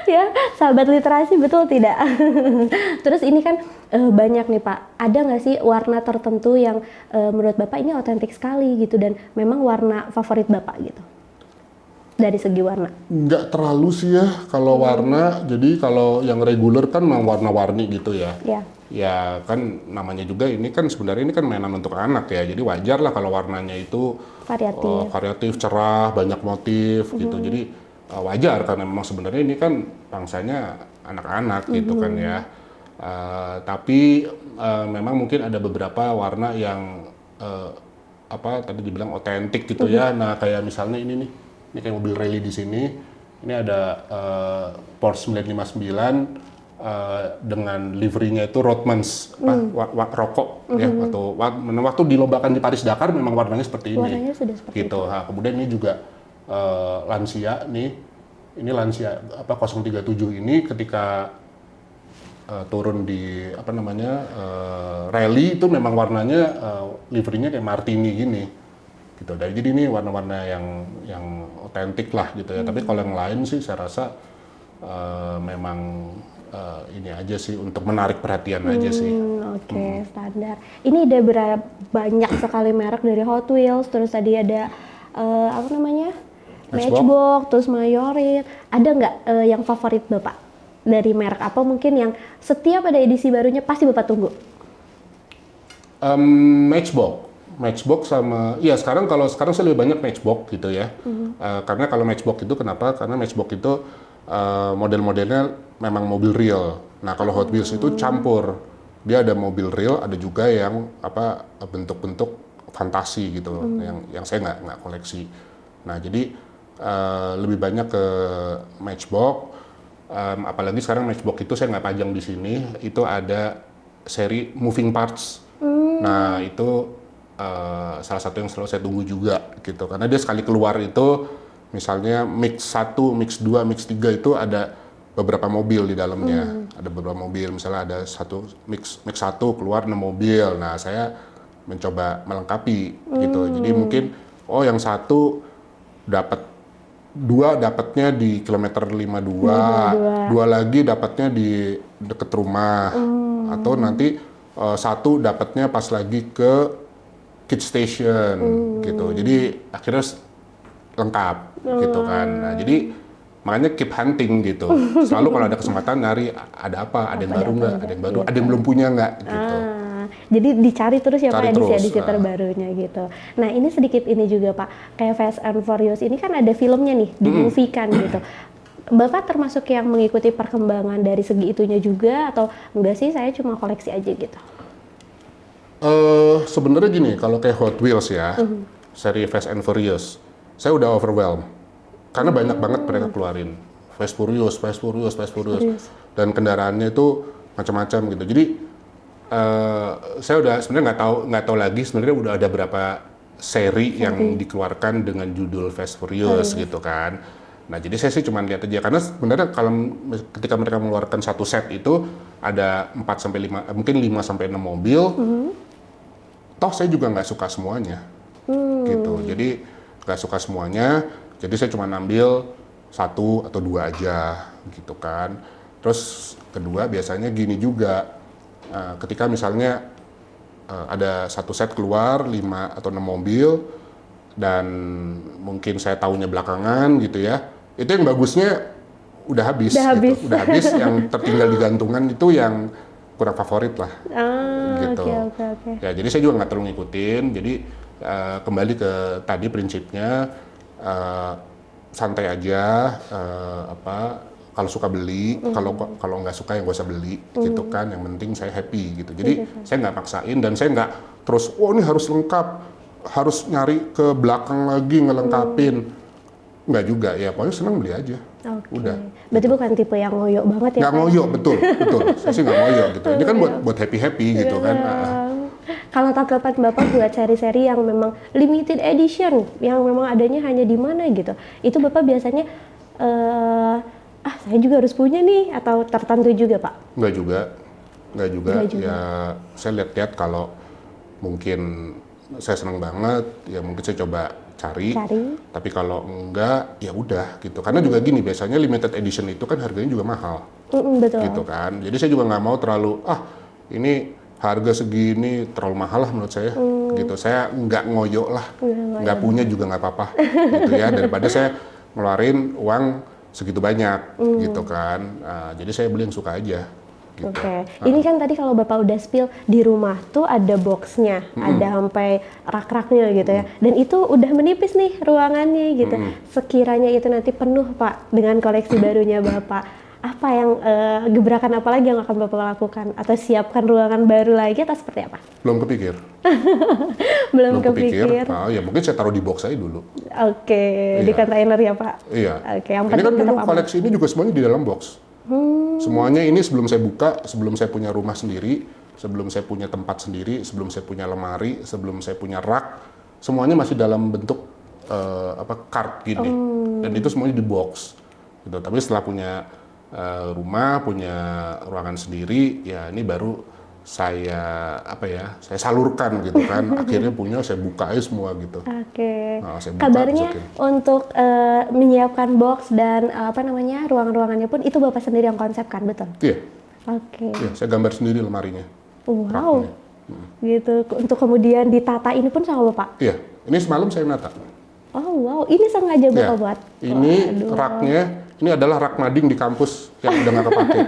Speaker 1: Ya, sahabat literasi, betul tidak? Terus ini kan banyak nih Pak, ada nggak sih warna tertentu yang menurut Bapak ini otentik sekali gitu, dan memang warna favorit Bapak gitu? Dari segi warna?
Speaker 2: Nggak terlalu sih ya kalau warna. Jadi kalau yang reguler kan memang warna-warni gitu ya.
Speaker 1: Ya.
Speaker 2: Ya kan namanya juga ini kan sebenarnya ini kan mainan untuk anak ya. Jadi wajar lah kalau warnanya itu
Speaker 1: Variatif.
Speaker 2: variatif, cerah, banyak motif gitu. Jadi wajar karena memang sebenarnya ini kan bangsanya anak-anak gitu kan ya. Tapi memang mungkin ada beberapa warna yang apa tadi dibilang otentik gitu ya. Nah kayak misalnya ini nih, ini kayak mobil rally di sini. Ini ada Porsche 959 dengan liverynya itu Rothmans, rokok ya. Waktu dilombakan di Paris Dakar memang warnanya seperti ini.
Speaker 1: Warnanya sudah seperti
Speaker 2: gitu. Nah, kemudian ini juga Lancia nih, ini Lancia 037 ini ketika turun di apa namanya rally itu memang warnanya liverynya kayak martini gini gitu. Jadi ini warna-warna yang otentik lah gitu ya. Tapi kalau yang lain sih saya rasa memang ini aja sih untuk menarik perhatian aja sih.
Speaker 1: Oke, standar. Ini ada berapa banyak sekali merek, dari Hot Wheels, terus tadi ada apa namanya? Matchbox, terus Mayorit. Ada nggak yang favorit Bapak dari merek apa mungkin yang setiap ada edisi barunya pasti Bapak tunggu?
Speaker 2: Matchbox sama, iya sekarang saya lebih banyak Matchbox gitu ya. Karena kalau Matchbox itu kenapa? Karena Matchbox itu model-modelnya memang mobil real. Nah kalau Hot Wheels itu campur, dia ada mobil real, ada juga yang apa bentuk-bentuk fantasi gitu, yang saya nggak koleksi. Nah jadi lebih banyak ke Matchbox, apalagi sekarang Matchbox itu saya nggak pajang di sini, itu ada seri Moving Parts. Nah itu salah satu yang selalu saya tunggu juga gitu, karena dia sekali keluar itu misalnya mix 1, mix 2, mix 3 itu ada beberapa mobil di dalamnya. Ada beberapa mobil, misalnya ada satu mix 1 keluar 6 mobil. Nah, saya mencoba melengkapi gitu. Jadi mungkin yang satu dapat 2 dapatnya di kilometer 52, 2 lagi dapatnya di deket rumah. Atau nanti 1 dapatnya pas lagi ke Kids Station gitu. Jadi akhirnya lengkap gitu kan. Nah, jadi makanya keep hunting gitu. Selalu kalau ada kesempatan nyari ada apa, ada yang baru nggak, ada yang baru, ada yang belum punya nggak gitu.
Speaker 1: Jadi dicari terus ya Pak, edisi terbarunya gitu. Nah ini sedikit ini juga Pak, kayak Fast and Furious ini kan ada filmnya nih, di-movie-kan gitu. Bapak termasuk yang mengikuti perkembangan dari segi itunya juga, atau enggak sih saya cuma koleksi aja gitu?
Speaker 2: Sebenarnya gini, kalau kayak Hot Wheels ya, seri Fast and Furious, saya udah overwhelmed. Karena banyak banget mereka keluarin. Fast Furious. Dan kendaraannya itu macam-macam gitu. Jadi saya udah sebenarnya nggak tahu lagi sebenarnya udah ada berapa seri yang dikeluarkan dengan judul Fast Furious gitu kan. Nah jadi saya sih cuma lihat aja, karena sebenarnya kalau ketika mereka mengeluarkan satu set itu ada 4 sampai 5, mungkin 5 sampai 6 mobil. Toh saya juga nggak suka semuanya. Gitu. Jadi nggak suka semuanya. Jadi saya cuma ambil 1 atau 2 aja gitu kan. Terus kedua biasanya gini juga, ketika misalnya ada satu set keluar 5 atau 6 mobil dan mungkin saya tahunya belakangan gitu ya. Itu yang bagusnya udah habis
Speaker 1: Udah habis.
Speaker 2: gitu. Udah habis, yang tertinggal di gantungan itu yang kurang favorit lah gitu.
Speaker 1: Oke.
Speaker 2: Ya, jadi saya juga nggak terlalu ngikutin. Jadi kembali ke tadi prinsipnya, santai aja, kalau suka beli, kalau nggak suka ya nggak usah beli gitu kan. Yang penting saya happy gitu. Jadi saya nggak maksain dan saya nggak terus ini harus lengkap, harus nyari ke belakang lagi ngelengkapin. Nggak juga, ya pokoknya senang beli aja. Udah.
Speaker 1: Berarti bukan tipe yang ngoyo banget ya?
Speaker 2: Nggak
Speaker 1: Pak?
Speaker 2: ngoyo, betul. Saya sih nggak ngoyo gitu. Ini kan buat happy gitu kan.
Speaker 1: Kalau tanggapan Bapak buat seri-seri yang memang limited edition, yang memang adanya hanya di mana gitu, itu Bapak biasanya saya juga harus punya nih, atau tertentu juga Pak?
Speaker 2: Nggak juga. Ya saya lihat kalau mungkin saya senang banget, ya mungkin saya coba cari. Tapi kalau enggak, ya udah gitu. Karena juga gini, biasanya limited edition itu kan harganya juga mahal.
Speaker 1: Betul.
Speaker 2: Gitu kan. Jadi saya juga nggak mau terlalu, ini harga segini terlalu mahal lah menurut saya. Gitu. Saya nggak ngoyo lah. Nggak punya juga nggak apa-apa. Gitu ya. Daripada saya ngeluarin uang segitu banyak. Gitu kan. Jadi saya beli yang suka aja. Gitu.
Speaker 1: Oke. Ini kan tadi kalau Bapak udah spill, di rumah tuh ada boxnya, ada sampai rak-raknya gitu ya. Dan itu udah menipis nih ruangannya gitu. Sekiranya itu nanti penuh Pak dengan koleksi barunya Bapak, apa yang gebrakan apa lagi yang akan Bapak lakukan? Atau siapkan ruangan baru lagi atau seperti apa?
Speaker 2: Belum kepikir.
Speaker 1: Belum kepikir.
Speaker 2: Ya mungkin saya taruh di box aja dulu.
Speaker 1: Oke, di container ya Pak?
Speaker 2: Iya.
Speaker 1: Oke, yang
Speaker 2: ini kan
Speaker 1: penting
Speaker 2: dulu
Speaker 1: tetap
Speaker 2: koleksi ini juga semuanya di dalam box. Semuanya ini sebelum saya buka, sebelum saya punya rumah sendiri, sebelum saya punya tempat sendiri, sebelum saya punya lemari, sebelum saya punya rak, semuanya masih dalam bentuk card gini. Dan itu semuanya di box. Gitu. Tapi setelah punya rumah, punya ruangan sendiri, ya ini baru saya salurkan gitu kan. Akhirnya punya, saya buka aja semua gitu.
Speaker 1: Oke.
Speaker 2: Nah, saya buka,
Speaker 1: Kabarnya
Speaker 2: masukin.
Speaker 1: untuk menyiapkan box dan ruangan-ruangannya pun itu Bapak sendiri yang konsepkan, betul?
Speaker 2: Iya.
Speaker 1: Oke.
Speaker 2: Iya, saya gambar sendiri lemarinya.
Speaker 1: Wow. Gitu. Untuk kemudian ditata ini pun sama Bapak?
Speaker 2: Iya. Ini semalam saya nata.
Speaker 1: Oh wow, ini sengaja Bapak buat?
Speaker 2: Ini raknya, ini adalah rak mading di kampus yang udah nggak kepake.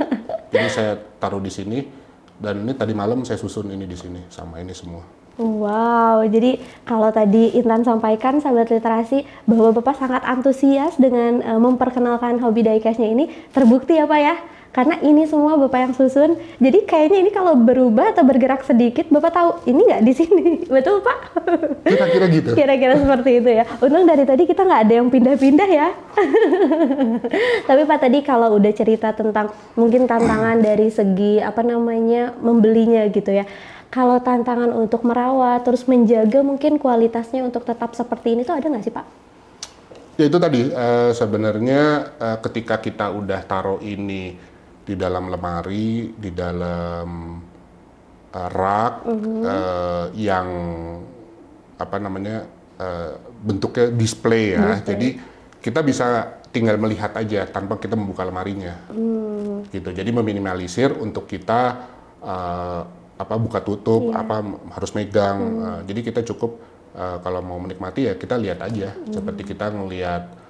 Speaker 2: Jadi saya taruh di sini, dan ini tadi malam saya susun ini di sini, sama ini semua.
Speaker 1: Wow, jadi kalau tadi Intan sampaikan, sahabat literasi, bahwa Bapak sangat antusias dengan memperkenalkan hobi diecast-nya ini, terbukti ya Pak ya? Karena ini semua Bapak yang susun, jadi kayaknya ini kalau berubah atau bergerak sedikit, Bapak tahu ini nggak di sini, betul Pak?
Speaker 2: Kira-kira gitu.
Speaker 1: Kira-kira seperti itu ya. Untung dari tadi kita nggak ada yang pindah-pindah ya. Tapi Pak, tadi kalau udah cerita tentang mungkin tantangan dari segi membelinya gitu ya. Kalau tantangan untuk merawat, terus menjaga mungkin kualitasnya untuk tetap seperti ini tuh ada nggak sih Pak?
Speaker 2: Ya itu tadi, sebenarnya ketika kita udah taruh ini di dalam lemari, di dalam rak yang bentuknya display ya. Jadi kita bisa tinggal melihat aja tanpa kita membuka lemarinya. Gitu. Jadi meminimalisir untuk kita buka tutup, harus megang. Jadi kita cukup kalau mau menikmati ya kita lihat aja. Seperti kita ngelihat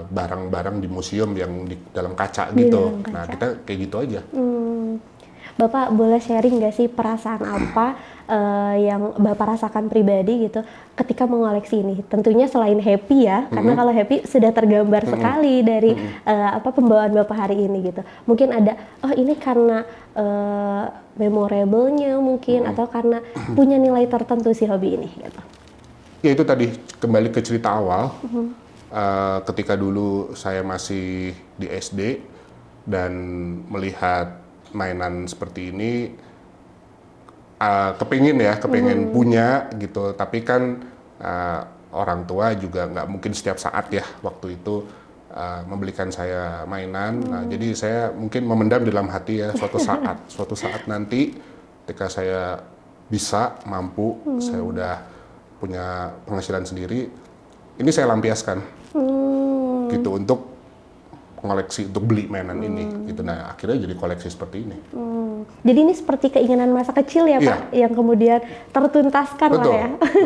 Speaker 2: barang-barang di museum yang di dalam kaca gitu. Nah kita kayak gitu aja.
Speaker 1: Bapak boleh sharing nggak sih perasaan apa yang Bapak rasakan pribadi gitu ketika mengoleksi ini? Tentunya selain happy ya, karena kalau happy sudah tergambar sekali dari pembawaan Bapak hari ini gitu. Mungkin ada, ini karena memorable-nya mungkin, atau karena punya nilai tertentu si hobi ini gitu.
Speaker 2: Ya itu tadi, kembali ke cerita awal. Ketika dulu saya masih di SD dan melihat mainan seperti ini, kepingin punya gitu, tapi kan orang tua juga nggak mungkin setiap saat ya waktu itu membelikan saya mainan. Nah, jadi saya mungkin memendam di dalam hati ya, suatu saat nanti ketika saya bisa, mampu, saya udah punya penghasilan sendiri, ini saya lampiaskan gitu untuk ngoleksi untuk beli mainan ini gitu. Nah akhirnya jadi koleksi seperti ini.
Speaker 1: Jadi ini seperti keinginan masa kecil ya Pak, yang kemudian tertuntaskan lah
Speaker 2: Betul,
Speaker 1: ya.
Speaker 2: betul.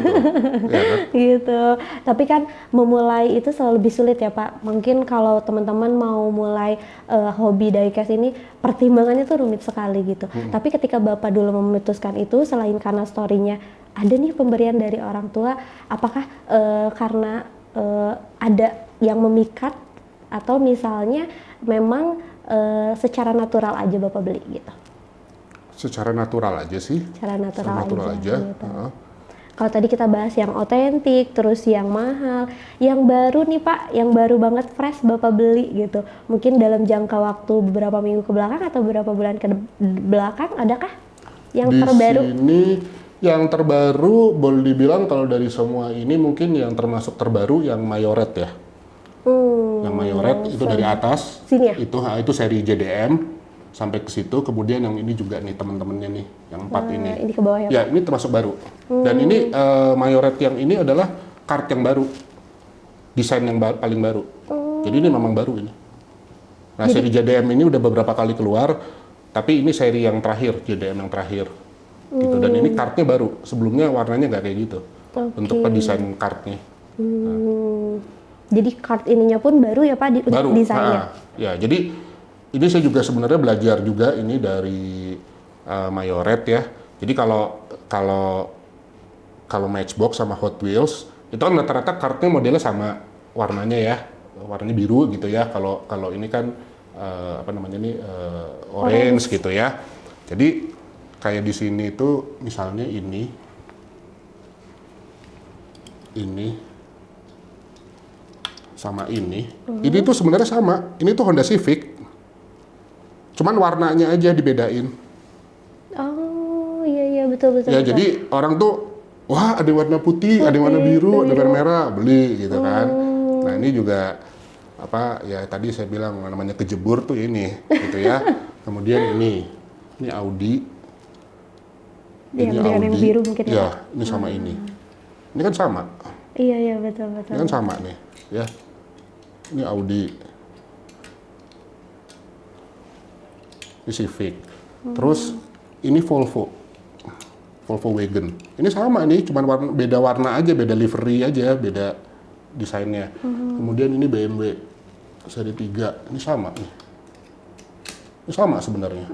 Speaker 2: Iya kan?
Speaker 1: Gitu. Tapi kan memulai itu selalu lebih sulit ya Pak. Mungkin kalau teman-teman mau mulai hobi diecast ini, pertimbangannya tuh rumit sekali gitu. Tapi ketika Bapak dulu memutuskan itu, selain karena story-nya ada nih pemberian dari orang tua, apakah karena ada yang memikat atau misalnya memang secara natural aja Bapak beli gitu?
Speaker 2: Secara natural aja sih.
Speaker 1: Secara natural
Speaker 2: aja.
Speaker 1: Gitu. Kalau tadi kita bahas yang otentik, terus yang mahal, yang baru nih Pak, yang baru banget fresh Bapak beli gitu. Mungkin dalam jangka waktu beberapa minggu ke belakang atau beberapa bulan ke belakang, adakah yang terbaru?
Speaker 2: Di sini yang terbaru boleh dibilang kalau dari semua ini mungkin yang termasuk terbaru yang Mayoret ya. Yang Mayoret itu dari atas.
Speaker 1: Sini ya?
Speaker 2: Itu seri JDM. Sampai ke situ, kemudian yang ini juga nih teman-temannya nih, yang 4 ini.
Speaker 1: Ini ke bawah ya?
Speaker 2: Ya, ini termasuk baru. Dan ini Mayoret yang ini adalah kart yang baru, desain yang paling baru. Jadi ini memang baru ini. Nah, seri JDM ini udah beberapa kali keluar, tapi ini seri yang terakhir, JDM yang terakhir. Gitu. Dan ini kartnya baru, sebelumnya warnanya nggak kayak gitu. Untuk desain kartnya.
Speaker 1: Jadi kart ininya pun baru ya Pak,
Speaker 2: Baru.
Speaker 1: desainnya?
Speaker 2: Ya, jadi ini saya juga sebenarnya belajar juga ini dari Mayoret ya. Jadi kalau Matchbox sama Hot Wheels itu kan rata-rata kartnya modelnya sama warnanya ya, warnanya biru gitu ya. Kalau ini kan orange gitu ya. Jadi kayak di sini itu misalnya ini sama ini tuh sebenarnya sama. Ini tuh Honda Civic. Cuman warnanya aja dibedain.
Speaker 1: Oh iya betul.
Speaker 2: Ya jadi orang tuh wah ada warna putih, ada warna biru, ada warna merah, beli gitu kan. Nah ini juga ya tadi saya bilang namanya kejebur tuh ini gitu ya. Kemudian ini Audi.
Speaker 1: Ini Audi. Yang biru mungkin
Speaker 2: ya. Ini sama ini. Ini kan sama.
Speaker 1: Iya betul.
Speaker 2: Ini kan sama nih ya. Ini Audi. Ini Civic. Terus ini Volvo Wagon. Ini sama nih, cuman beda warna aja, beda livery aja, beda desainnya. Kemudian ini BMW seri 3. Ini sama nih. Ini sama sebenarnya.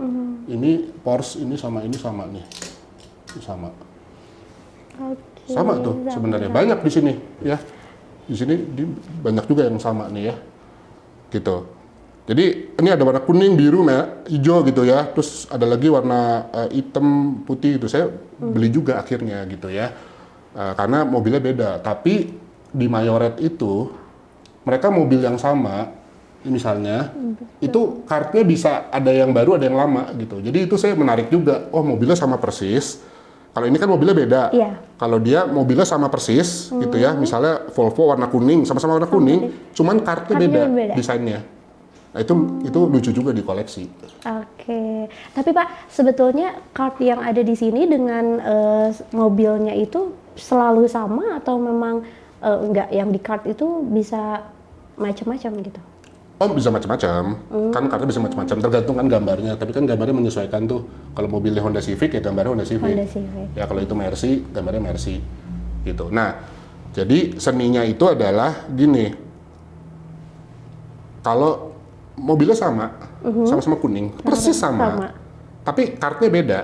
Speaker 2: Ini Porsche, ini sama nih. Ini sama. Sama tuh sebenarnya. Banyak di sini ya. Di sini banyak juga yang sama nih ya. Gitu. Jadi ini ada warna kuning, biru, merah, hijau gitu ya. Terus ada lagi warna hitam, putih itu saya beli juga akhirnya gitu ya. Karena mobilnya beda. Tapi di Mayoret itu mereka mobil yang sama, misalnya itu kartnya bisa ada yang baru, ada yang lama gitu. Jadi itu saya menarik juga. Oh mobilnya sama persis. Kalau ini kan mobilnya beda.
Speaker 1: Iya.
Speaker 2: Kalau dia mobilnya sama persis gitu ya. Misalnya Volvo warna kuning, sama-sama warna kuning, cuman kartnya beda desainnya. Nah itu lucu juga di koleksi.
Speaker 1: Oke. Tapi Pak, sebetulnya kart yang ada di sini dengan mobilnya itu selalu sama atau memang enggak? Yang di kart itu bisa macam-macam gitu?
Speaker 2: Oh bisa macam-macam. Kan kartnya bisa macam-macam. Tergantung kan gambarnya. Tapi kan gambarnya menyesuaikan tuh. Kalau mobilnya Honda Civic ya gambarnya Honda Civic. Ya kalau itu Mercy, gambarnya Mercy. Gitu. Nah, jadi seninya itu adalah gini. Kalau mobilnya sama-sama kuning, persis sama. Tapi kartnya beda.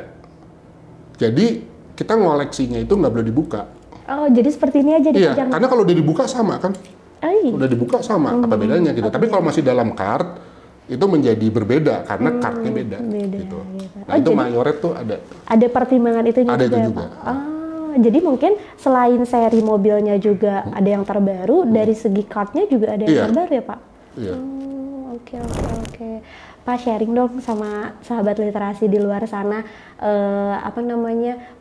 Speaker 2: Jadi kita ngoleksinya itu nggak boleh dibuka.
Speaker 1: Oh, jadi seperti ini aja
Speaker 2: Iya,
Speaker 1: dipajang.
Speaker 2: karena kalau udah dibuka sama kan. Udah dibuka sama, apa bedanya gitu. Tapi kalau masih dalam kart itu menjadi berbeda karena kartnya beda gitu. Nah, itu Mayoret tuh ada.
Speaker 1: Ada pertimbangan itu juga.
Speaker 2: Ada itu juga.
Speaker 1: Jadi mungkin selain seri mobilnya juga ada yang terbaru, dari segi kartnya juga ada yang terbaru ya, Pak?
Speaker 2: Iya.
Speaker 1: Oke. Pak sharing dong sama sahabat literasi di luar sana,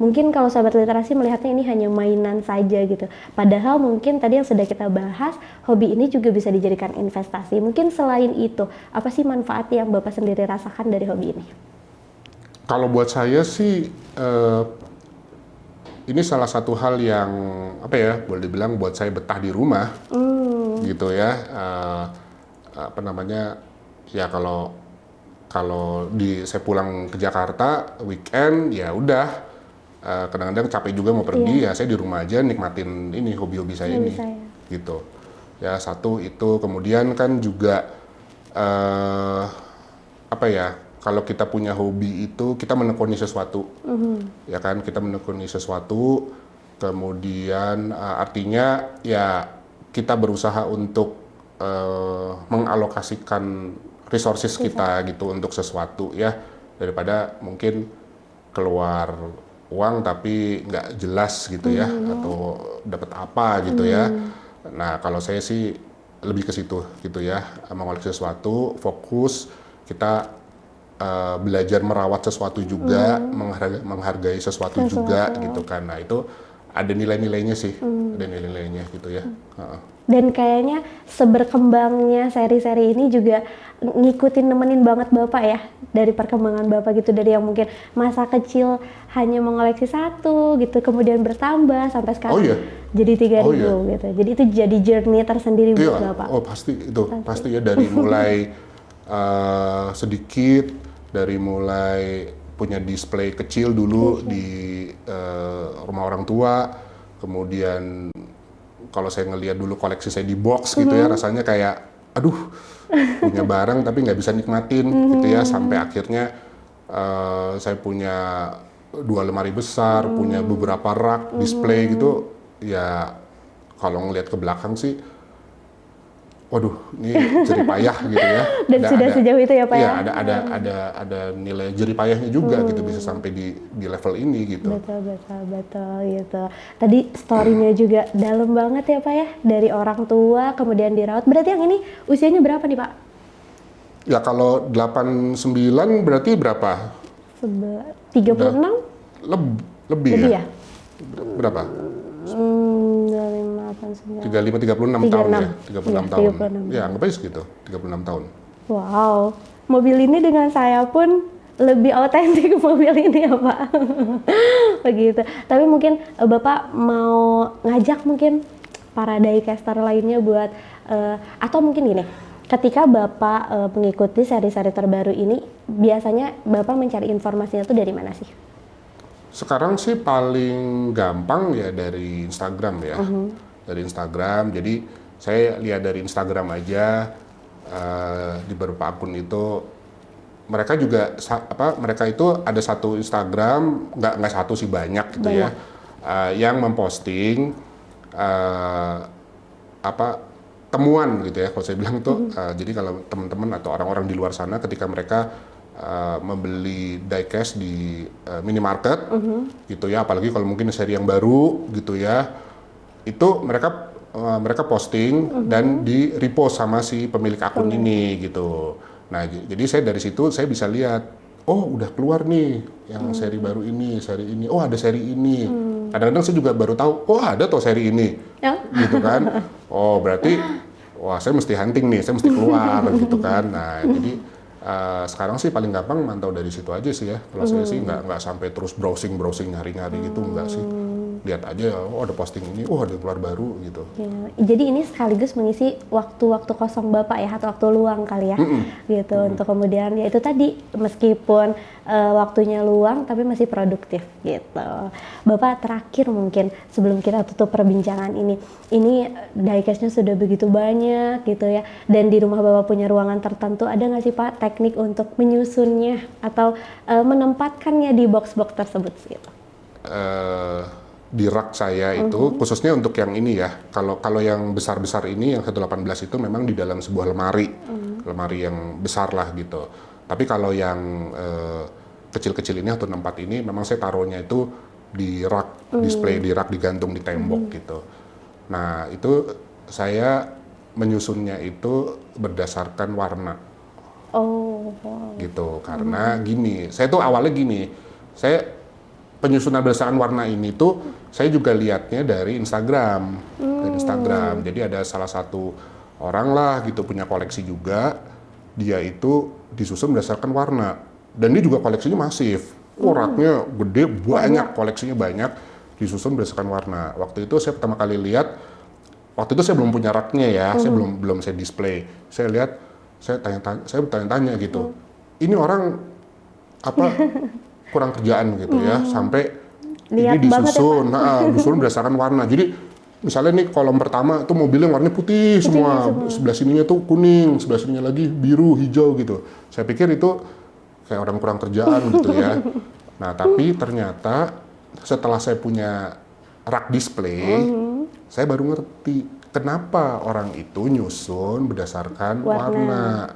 Speaker 1: mungkin kalau sahabat literasi melihatnya ini hanya mainan saja gitu. Padahal mungkin tadi yang sudah kita bahas, hobi ini juga bisa dijadikan investasi. Mungkin selain itu, apa sih manfaat yang Bapak sendiri rasakan dari hobi ini?
Speaker 2: Kalau buat saya sih, ini salah satu hal yang, boleh dibilang buat saya betah di rumah, gitu ya. apa namanya, ya kalau kalau saya pulang ke Jakarta weekend ya udah, kadang-kadang capek juga mau pergi, ya saya di rumah aja nikmatin ini hobi-hobi saya
Speaker 1: Hobi
Speaker 2: ini
Speaker 1: saya.
Speaker 2: gitu. Ya satu itu, kemudian kan juga apa ya, kalau kita punya hobi itu kita menekuni sesuatu, ya kan, kita menekuni sesuatu, kemudian artinya ya kita berusaha untuk mengalokasikan resources kita gitu untuk sesuatu ya, daripada mungkin keluar uang tapi nggak jelas gitu ya, atau dapat apa gitu ya. Nah kalau saya sih lebih ke situ gitu ya, mengoleksi sesuatu, fokus kita belajar merawat sesuatu juga, menghargai sesuatu juga gitu kan. Nah itu ada nilai-nilainya sih, ada nilai-nilainya gitu ya.
Speaker 1: Dan kayaknya seberkembangnya seri-seri ini juga ngikutin nemenin banget Bapak ya, dari perkembangan Bapak gitu, dari yang mungkin masa kecil hanya mengoleksi satu gitu, kemudian bertambah sampai sekarang jadi 3.000 gitu. Jadi itu jadi journey tersendiri buat Bapak.
Speaker 2: Oh pasti itu, pasti ya, dari mulai sedikit, dari mulai punya display kecil dulu di rumah orang tua, kemudian kalau saya ngelihat dulu koleksi saya di box gitu ya, rasanya kayak aduh punya barang tapi nggak bisa nikmatin gitu ya, sampai akhirnya saya punya 2 lemari besar, punya beberapa rak display gitu ya. Kalau ngelihat ke belakang sih waduh, ini jerih payah gitu ya.
Speaker 1: Dan sudah sejauh itu ya Pak ya?
Speaker 2: Iya, ada nilai jerih payahnya juga gitu, bisa sampai di level ini gitu.
Speaker 1: Betul gitu. Tadi story-nya juga dalam banget ya Pak ya, dari orang tua kemudian dirawat. Berarti yang ini usianya berapa nih Pak?
Speaker 2: Ya kalau 89 berarti berapa?
Speaker 1: 36?
Speaker 2: Lebih
Speaker 1: Lebih
Speaker 2: ya?
Speaker 1: ya?
Speaker 2: Berapa?
Speaker 1: 35,
Speaker 2: 36 tahun ya? 36 tahun.
Speaker 1: 36.
Speaker 2: Ya anggap aja segitu, 36 tahun.
Speaker 1: Wow, mobil ini dengan saya pun lebih otentik mobil ini ya Pak. Begitu. Tapi mungkin Bapak mau ngajak mungkin para diecaster lainnya buat, atau mungkin gini, ketika Bapak mengikuti seri-seri terbaru ini, biasanya Bapak mencari informasinya itu dari mana sih?
Speaker 2: Sekarang sih paling gampang ya dari Instagram ya, dari Instagram. Jadi saya lihat dari Instagram aja, di beberapa akun itu mereka juga mereka itu ada satu Instagram, nggak satu sih, banyak gitu ya, yang memposting temuan gitu ya, kalau saya bilang tuh. Jadi kalau teman-teman atau orang-orang di luar sana ketika mereka membeli diecast di minimarket gitu ya, apalagi kalau mungkin seri yang baru gitu ya, itu mereka posting dan di repost sama si pemilik akun ini gitu. Nah jadi saya dari situ saya bisa lihat, oh udah keluar nih yang seri baru ini, seri ini, oh ada seri ini. Kadang-kadang saya juga baru tahu, oh ada toh seri ini, gitu kan. Oh berarti wah saya mesti hunting nih, saya mesti keluar gitu kan. Nah jadi sekarang sih paling gampang mantau dari situ aja sih ya. Kalau saya sih nggak sampai terus browsing nyari-nyari gitu, nggak sih. Lihat aja, oh ada posting ini, oh ada keluar baru gitu.
Speaker 1: Ya, jadi ini sekaligus mengisi waktu-waktu kosong Bapak ya, atau waktu luang kali ya, gitu. Untuk kemudian ya itu tadi, meskipun waktunya luang tapi masih produktif gitu. Bapak terakhir mungkin sebelum kita tutup perbincangan ini diecast-nya sudah begitu banyak gitu ya, dan di rumah Bapak punya ruangan tertentu, ada nggak sih Pak teknik untuk menyusunnya atau menempatkannya di box-box tersebut gitu?
Speaker 2: Di rak saya itu khususnya untuk yang ini ya, kalau yang besar-besar ini, yang 118 itu memang di dalam sebuah lemari, lemari yang besar lah gitu. Tapi kalau yang kecil-kecil ini, 164 ini, memang saya taruhnya itu di rak, display di rak, digantung di tembok gitu. Nah itu saya menyusunnya itu berdasarkan warna.
Speaker 1: Oh, wow.
Speaker 2: Gitu, karena gini, saya tuh awalnya gini, saya penyusunan berdasarkan warna ini tuh saya juga lihatnya dari Instagram, Jadi ada salah satu orang lah gitu punya koleksi juga, dia itu disusun berdasarkan warna, dan dia juga koleksinya masif, raknya gede, banyak, koleksinya banyak, disusun berdasarkan warna. Waktu itu saya pertama kali lihat, waktu itu saya belum punya raknya ya, saya belum saya display, saya lihat saya bertanya-tanya gitu. Ini orang apa kurang kerjaan gitu ya, sampai
Speaker 1: Lihat
Speaker 2: ini
Speaker 1: banget ya,
Speaker 2: disusun, disusun berdasarkan warna. Jadi misalnya nih kolom pertama itu mobilnya warnanya putih semua, sebelah sininya tuh kuning, sebelah sininya lagi biru, hijau gitu. Saya pikir itu kayak orang kurang kerjaan gitu ya. Nah tapi ternyata setelah saya punya rak display, saya baru ngerti kenapa orang itu nyusun berdasarkan warna.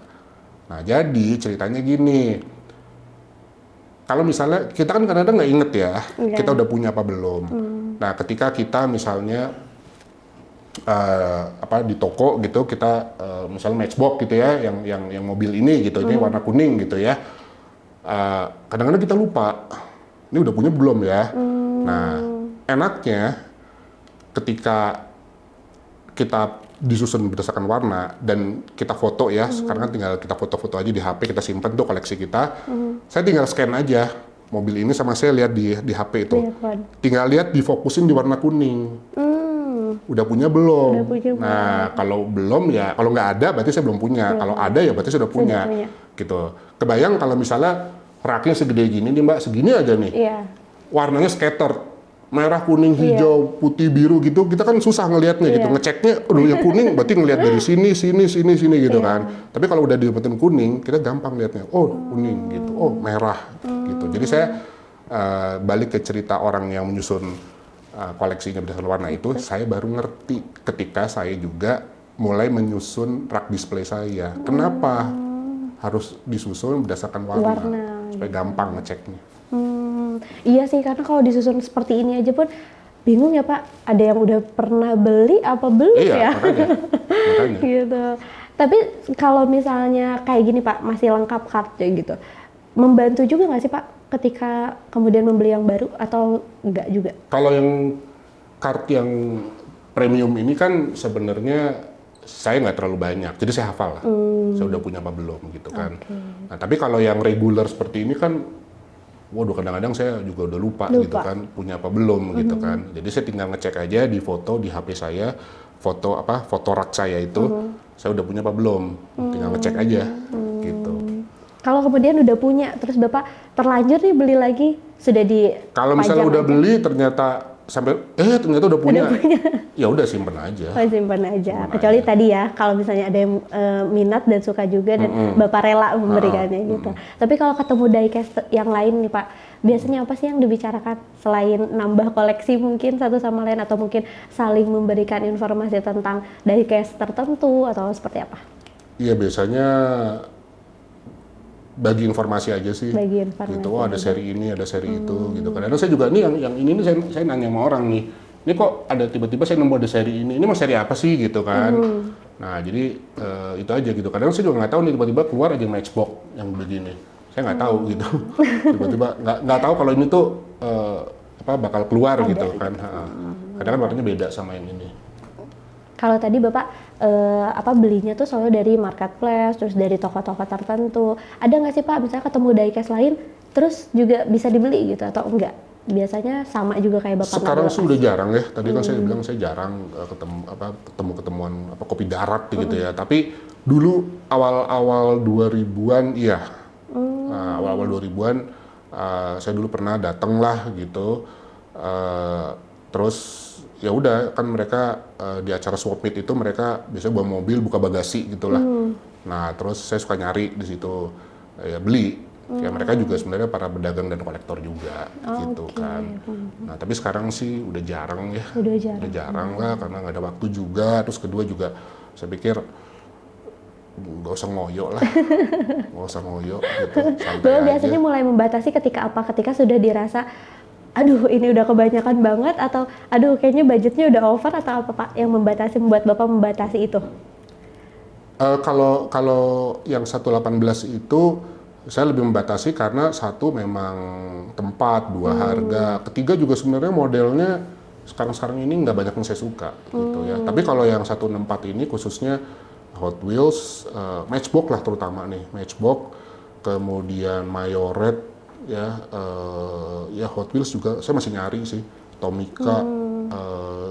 Speaker 2: Nah jadi ceritanya gini, kalau misalnya kita kan kadang-kadang nggak inget ya, kita udah punya apa belum. Nah ketika kita misalnya di toko gitu, kita misalnya Matchbox gitu ya, yang mobil ini gitu, ini warna kuning gitu ya. Kadang-kadang kita lupa, ini udah punya belum ya. Nah enaknya ketika kita disusun berdasarkan warna dan kita foto ya, sekarang kan tinggal kita foto-foto aja di HP, kita simpen tuh koleksi kita. Saya tinggal scan aja mobil ini sama saya lihat di HP itu. Tinggal lihat difokusin di warna kuning. Udah punya belum? Nah, kalau belum ya, kalau nggak ada berarti saya belum punya. Kalau ada ya berarti saya udah punya. Gitu. Kebayang kalau misalnya raknya segede gini nih Mbak, segini aja nih. Warnanya scatter. Merah, kuning, hijau, putih, biru gitu, kita kan susah ngelihatnya gitu. Ngeceknya, aduh yang kuning berarti ngelihat dari sini gitu kan. Tapi kalau udah diumpetin kuning, kita gampang lihatnya. Oh kuning gitu, oh merah gitu. Jadi saya balik ke cerita orang yang menyusun koleksinya berdasarkan warna itu, saya baru ngerti ketika saya juga mulai menyusun rak display saya. Kenapa harus disusun berdasarkan warna. Supaya gampang ngeceknya.
Speaker 1: Iya sih, karena kalau disusun seperti ini aja pun bingung ya Pak, ada yang udah pernah beli apa belum ya?
Speaker 2: Makanya.
Speaker 1: Gitu. Tapi kalau misalnya kayak gini Pak, masih lengkap kartunya gitu, membantu juga nggak sih Pak ketika kemudian membeli yang baru atau enggak juga?
Speaker 2: Kalau yang kart yang premium ini kan sebenarnya saya nggak terlalu banyak, jadi saya hafal lah. Saya udah punya apa belum gitu kan. Nah tapi kalau yang reguler seperti ini kan, waduh kadang-kadang saya juga udah lupa gitu kan, punya apa belum gitu kan. Jadi saya tinggal ngecek aja di foto di HP saya, foto rak saya itu, saya udah punya apa belum, tinggal ngecek aja gitu.
Speaker 1: Kalau kemudian udah punya, terus Bapak terlanjur nih beli lagi, sudah di
Speaker 2: kalau misalnya udah beli ternyata ternyata udah punya. Ya udah simpen aja.
Speaker 1: Simpan aja. Kecuali tadi ya, kalau misalnya ada yang minat dan suka juga dan Bapak rela memberikannya gitu. Tapi kalau ketemu diecast yang lain nih Pak, biasanya apa sih yang dibicarakan selain nambah koleksi mungkin satu sama lain, atau mungkin saling memberikan informasi tentang diecast tertentu atau seperti apa?
Speaker 2: Iya biasanya bagi informasi aja sih.
Speaker 1: Bagi informasi.
Speaker 2: Gitu, ada seri ini, ada seri itu gitu. Kadang-kadang saya juga nih yang ini nih saya nanya sama orang nih. Ini kok ada tiba-tiba saya nemu ada seri ini mau seri apa sih gitu kan. Nah jadi itu aja gitu. Kadang saya juga nggak tahu nih tiba-tiba keluar aja Matchbox yang begini. Saya nggak tahu gitu. Tiba-tiba nggak tahu kalau ini tuh bakal keluar gitu kan. Kadang kan warnanya beda sama yang ini.
Speaker 1: Kalau tadi Bapak belinya tuh selalu dari marketplace, terus dari toko-toko tertentu. Ada nggak sih Pak, misalnya ketemu diecast lain, terus juga bisa dibeli gitu atau enggak? Biasanya sama juga kayak Bapak.
Speaker 2: Sekarang sih udah jarang ya. Tadi kan saya bilang saya jarang ketemuan kopi darat gitu ya. Tapi dulu awal-awal 2000-an iya. Nah, awal-awal 2000-an saya dulu pernah datang lah gitu. Terus ya udah kan mereka di acara swap meet itu mereka biasanya bawa mobil buka bagasi gitulah. Nah terus saya suka nyari di situ ya beli. Ya mereka juga sebenarnya para pedagang dan kolektor juga gitu kan. Nah tapi sekarang sih udah jarang ya. Udah jarang lah karena nggak ada waktu juga. Terus kedua juga saya pikir nggak usah ngoyo lah. Nggak usah ngoyo gitu.
Speaker 1: Bapak biasanya mulai membatasi ketika apa? Ketika sudah dirasa aduh ini udah kebanyakan banget, atau aduh kayaknya budgetnya udah over, atau apa Pak yang membuat Bapak membatasi itu?
Speaker 2: Kalau yang 118 itu saya lebih membatasi karena satu memang tempat, dua harga, ketiga juga sebenarnya modelnya sekarang ini nggak banyak yang saya suka gitu ya. Tapi kalau yang 164 ini khususnya Hot Wheels, Matchbox lah terutama nih, Matchbox, kemudian Mayoret ya, ya Hot Wheels juga saya masih nyari sih, Tomica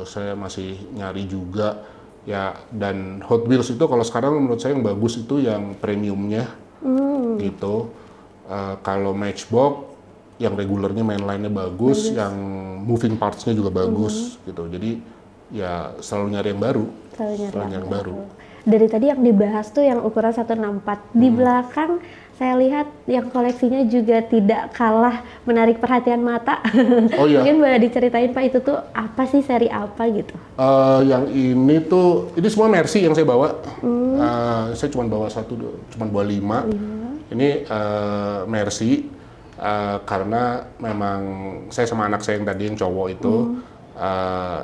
Speaker 2: saya masih nyari juga. Ya, dan Hot Wheels itu kalau sekarang menurut saya yang bagus itu yang premiumnya gitu. Kalau Matchbox yang regulernya mainline-nya bagus, yang moving parts-nya juga bagus gitu. Jadi ya selalu nyari yang baru.
Speaker 1: Selalu nyari
Speaker 2: Selalu nyari yang baru.
Speaker 1: Dari tadi yang dibahas tuh yang ukuran 164. Di belakang saya lihat yang koleksinya juga tidak kalah menarik perhatian mata.
Speaker 2: Oh iya.
Speaker 1: Mungkin boleh diceritain Pak, itu tuh apa sih, seri apa gitu?
Speaker 2: Yang ini tuh, ini semua Mercy yang saya bawa. Saya cuma bawa cuma bawa 5. Ini Mercy, karena memang saya sama anak saya yang tadi yang cowok itu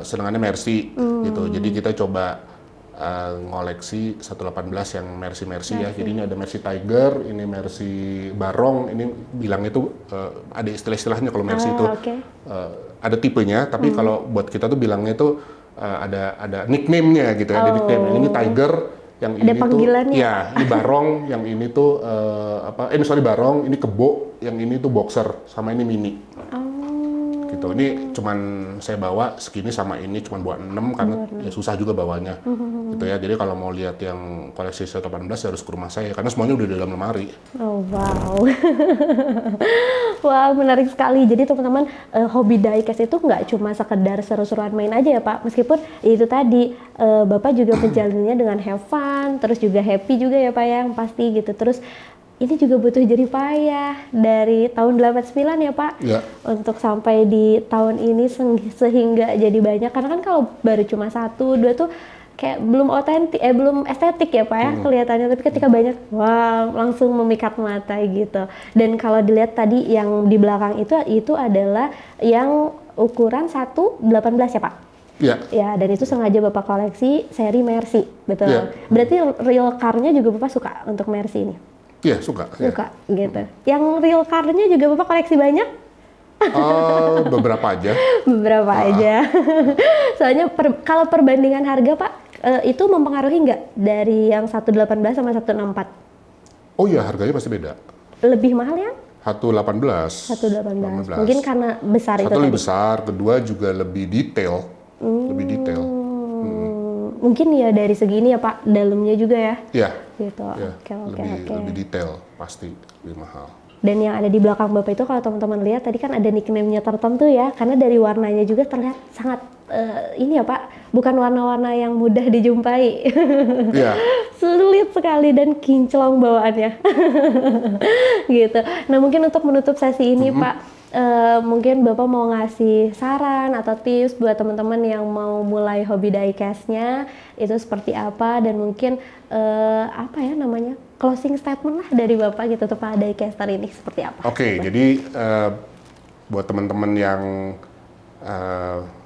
Speaker 2: senangannya Mercy gitu. Jadi kita coba ngoleksi 118 yang Mercy ya. Jadi ini ada Mercy Tiger, ini Mercy Barong, ini bilangnya tuh ada istilah-istilahnya kalau Mercy itu. Ada tipenya, tapi kalau buat kita tuh bilangnya tuh ada nickname-nya gitu ya. Ada nickname. Ini Tiger, yang
Speaker 1: ada
Speaker 2: ini tuh
Speaker 1: panggilannya.
Speaker 2: ya, ini Barong, yang ini tuh Barong, ini Kebo, yang ini tuh Boxer, sama ini Mini. Gitu. Ini cuman saya bawa segini sama ini cuman buat 6 karena ya susah juga bawanya. Gitu ya. Jadi kalau mau lihat yang koleksi 118 harus ke rumah saya karena semuanya udah di dalam lemari.
Speaker 1: Oh wow. Wah, menarik sekali. Jadi teman-teman, hobi diecast itu nggak cuma sekedar seru-seruan main aja ya Pak. Meskipun itu tadi Bapak juga menjalannya dengan have fun, terus juga happy juga ya Pak yang pasti gitu. Terus ini juga butuh jerih payah dari tahun 89 ya Pak, untuk sampai di tahun ini sehingga jadi banyak. Karena kan kalau baru cuma 1, 2 tuh kayak belum otentik, belum estetik ya Pak ya kelihatannya. Tapi ketika banyak, wow, langsung memikat mata gitu. Dan kalau dilihat tadi yang di belakang itu adalah yang ukuran 118 ya Pak?
Speaker 2: Iya.
Speaker 1: Ya, dan itu sengaja Bapak koleksi seri Mercy, betul. Berarti real car-nya juga Bapak suka untuk Mercy ini?
Speaker 2: Iya, suka.
Speaker 1: Suka, gitu. Yang real car-nya juga Bapak koleksi banyak?
Speaker 2: Beberapa aja.
Speaker 1: Beberapa aja. Soalnya kalau perbandingan harga Pak, itu mempengaruhi nggak dari yang 118 sama 164?
Speaker 2: Oh iya, harganya pasti beda.
Speaker 1: Lebih mahal ya?
Speaker 2: 118.
Speaker 1: 118. Mungkin karena besar itu
Speaker 2: Satu lebih
Speaker 1: tadi.
Speaker 2: besar, kedua juga lebih detail. Lebih detail.
Speaker 1: Mungkin ya dari segini ya Pak, dalamnya juga ya?
Speaker 2: Iya.
Speaker 1: Gitu.
Speaker 2: Ya,
Speaker 1: Oke.
Speaker 2: lebih detail, pasti lebih mahal.
Speaker 1: Dan yang ada di belakang Bapak itu kalau teman-teman lihat tadi kan ada nickname-nya tertentu ya, karena dari warnanya juga terlihat sangat ini ya Pak, bukan warna-warna yang mudah dijumpai.
Speaker 2: Iya.
Speaker 1: Sulit sekali dan kinclong bawaannya. Gitu. Nah mungkin untuk menutup sesi ini Pak, mungkin Bapak mau ngasih saran atau tips buat teman-teman yang mau mulai hobi diecast-nya itu seperti apa, dan mungkin apa ya namanya, closing statement lah dari Bapak gitu untuk para diecaster ini seperti apa?
Speaker 2: Oke, jadi buat teman-teman yang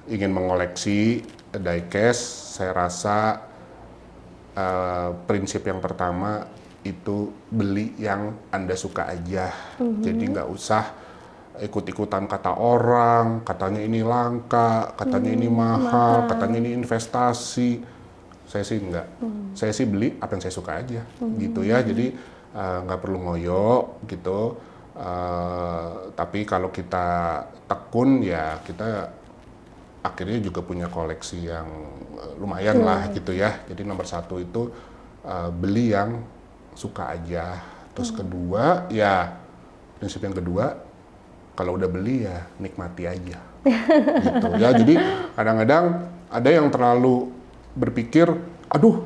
Speaker 2: ingin mengoleksi diecast, saya rasa prinsip yang pertama itu beli yang Anda suka aja. Jadi nggak usah ikut-ikutan kata orang, katanya ini langka, katanya ini mahal, katanya ini investasi. Saya sih enggak. Saya sih beli apa yang saya suka aja, gitu ya. Jadi nggak perlu ngoyo gitu. Tapi kalau kita tekun ya kita akhirnya juga punya koleksi yang lumayan lah gitu ya. Jadi nomor 1 itu beli yang suka aja. Terus kedua ya, prinsip yang kedua, kalau udah beli ya nikmati aja. Gitu ya. Jadi kadang-kadang ada yang terlalu berpikir, aduh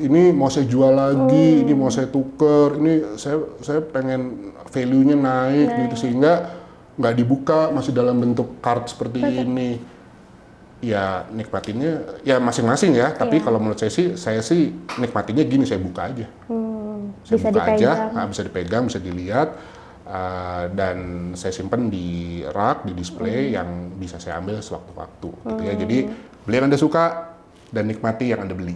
Speaker 2: ini mau saya jual lagi, ini mau saya tuker, ini saya pengen value-nya naik gitu, sehingga nggak dibuka, masih dalam bentuk card seperti ini. Ya nikmatinnya ya masing-masing ya, tapi kalau menurut saya sih nikmatinnya gini, saya buka aja. Saya
Speaker 1: Bisa
Speaker 2: buka
Speaker 1: dipegang.
Speaker 2: aja, bisa dipegang, bisa dilihat. Dan saya simpen di rak, di display yang bisa saya ambil sewaktu-waktu gitu ya. Jadi beli yang Anda suka dan nikmati yang Anda beli.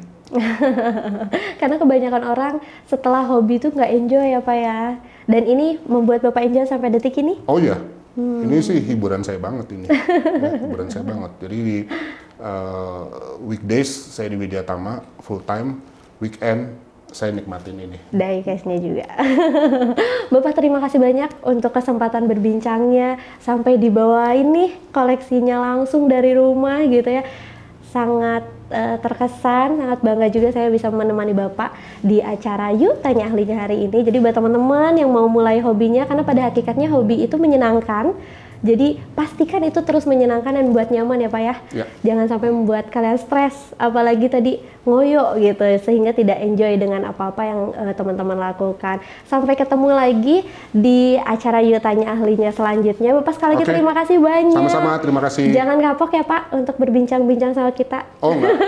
Speaker 1: Karena kebanyakan orang setelah hobi itu nggak enjoy ya Pak ya. Dan ini membuat Bapak enjoy sampai detik ini?
Speaker 2: Oh iya, ini sih hiburan saya banget ini. Ya, hiburan saya banget. Jadi di weekdays saya di Widyatama full time, weekend saya nikmatin ini.
Speaker 1: Diecast-nya juga. Bapak terima kasih banyak untuk kesempatan berbincangnya, sampai dibawain nih koleksinya langsung dari rumah gitu ya. sangat terkesan, sangat bangga juga saya bisa menemani Bapak di acara Yuk Tanya Ahlinya hari ini. Jadi buat teman-teman yang mau mulai hobinya, karena pada hakikatnya hobi itu menyenangkan. Jadi pastikan itu terus menyenangkan dan buat nyaman ya Pak ya.
Speaker 2: Ya.
Speaker 1: Jangan sampai membuat kalian stres, apalagi tadi ngoyo gitu, sehingga tidak enjoy dengan apa-apa yang teman-teman lakukan. Sampai ketemu lagi di acara Yuk Tanya Ahlinya selanjutnya. Bapak sekali lagi
Speaker 2: Oke.
Speaker 1: terima kasih banyak.
Speaker 2: Sama-sama, terima kasih.
Speaker 1: Jangan kapok ya Pak untuk berbincang-bincang sama kita.
Speaker 2: Oh enggak.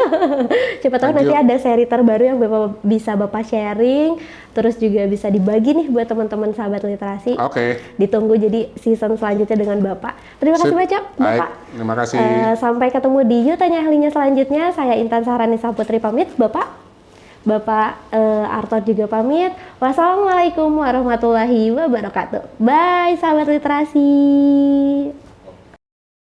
Speaker 1: Siapa tahu
Speaker 2: Thank
Speaker 1: nanti
Speaker 2: you.
Speaker 1: ada seri terbaru yang bisa Bapak sharing, terus juga bisa dibagi nih buat teman-teman sahabat literasi.
Speaker 2: Oke.
Speaker 1: Ditunggu jadi season selanjutnya dengan Bapak. Terima kasih
Speaker 2: Sip.
Speaker 1: banyak
Speaker 2: Baik,
Speaker 1: Bapak.
Speaker 2: terima kasih.
Speaker 1: Sampai ketemu di Yuk Tanya Ahlinya selanjutnya. Saya Intan Saharanisa Putri pamit. Bapak Arthur juga pamit. Wassalamualaikum warahmatullahi wabarakatuh. Bye sahabat literasi.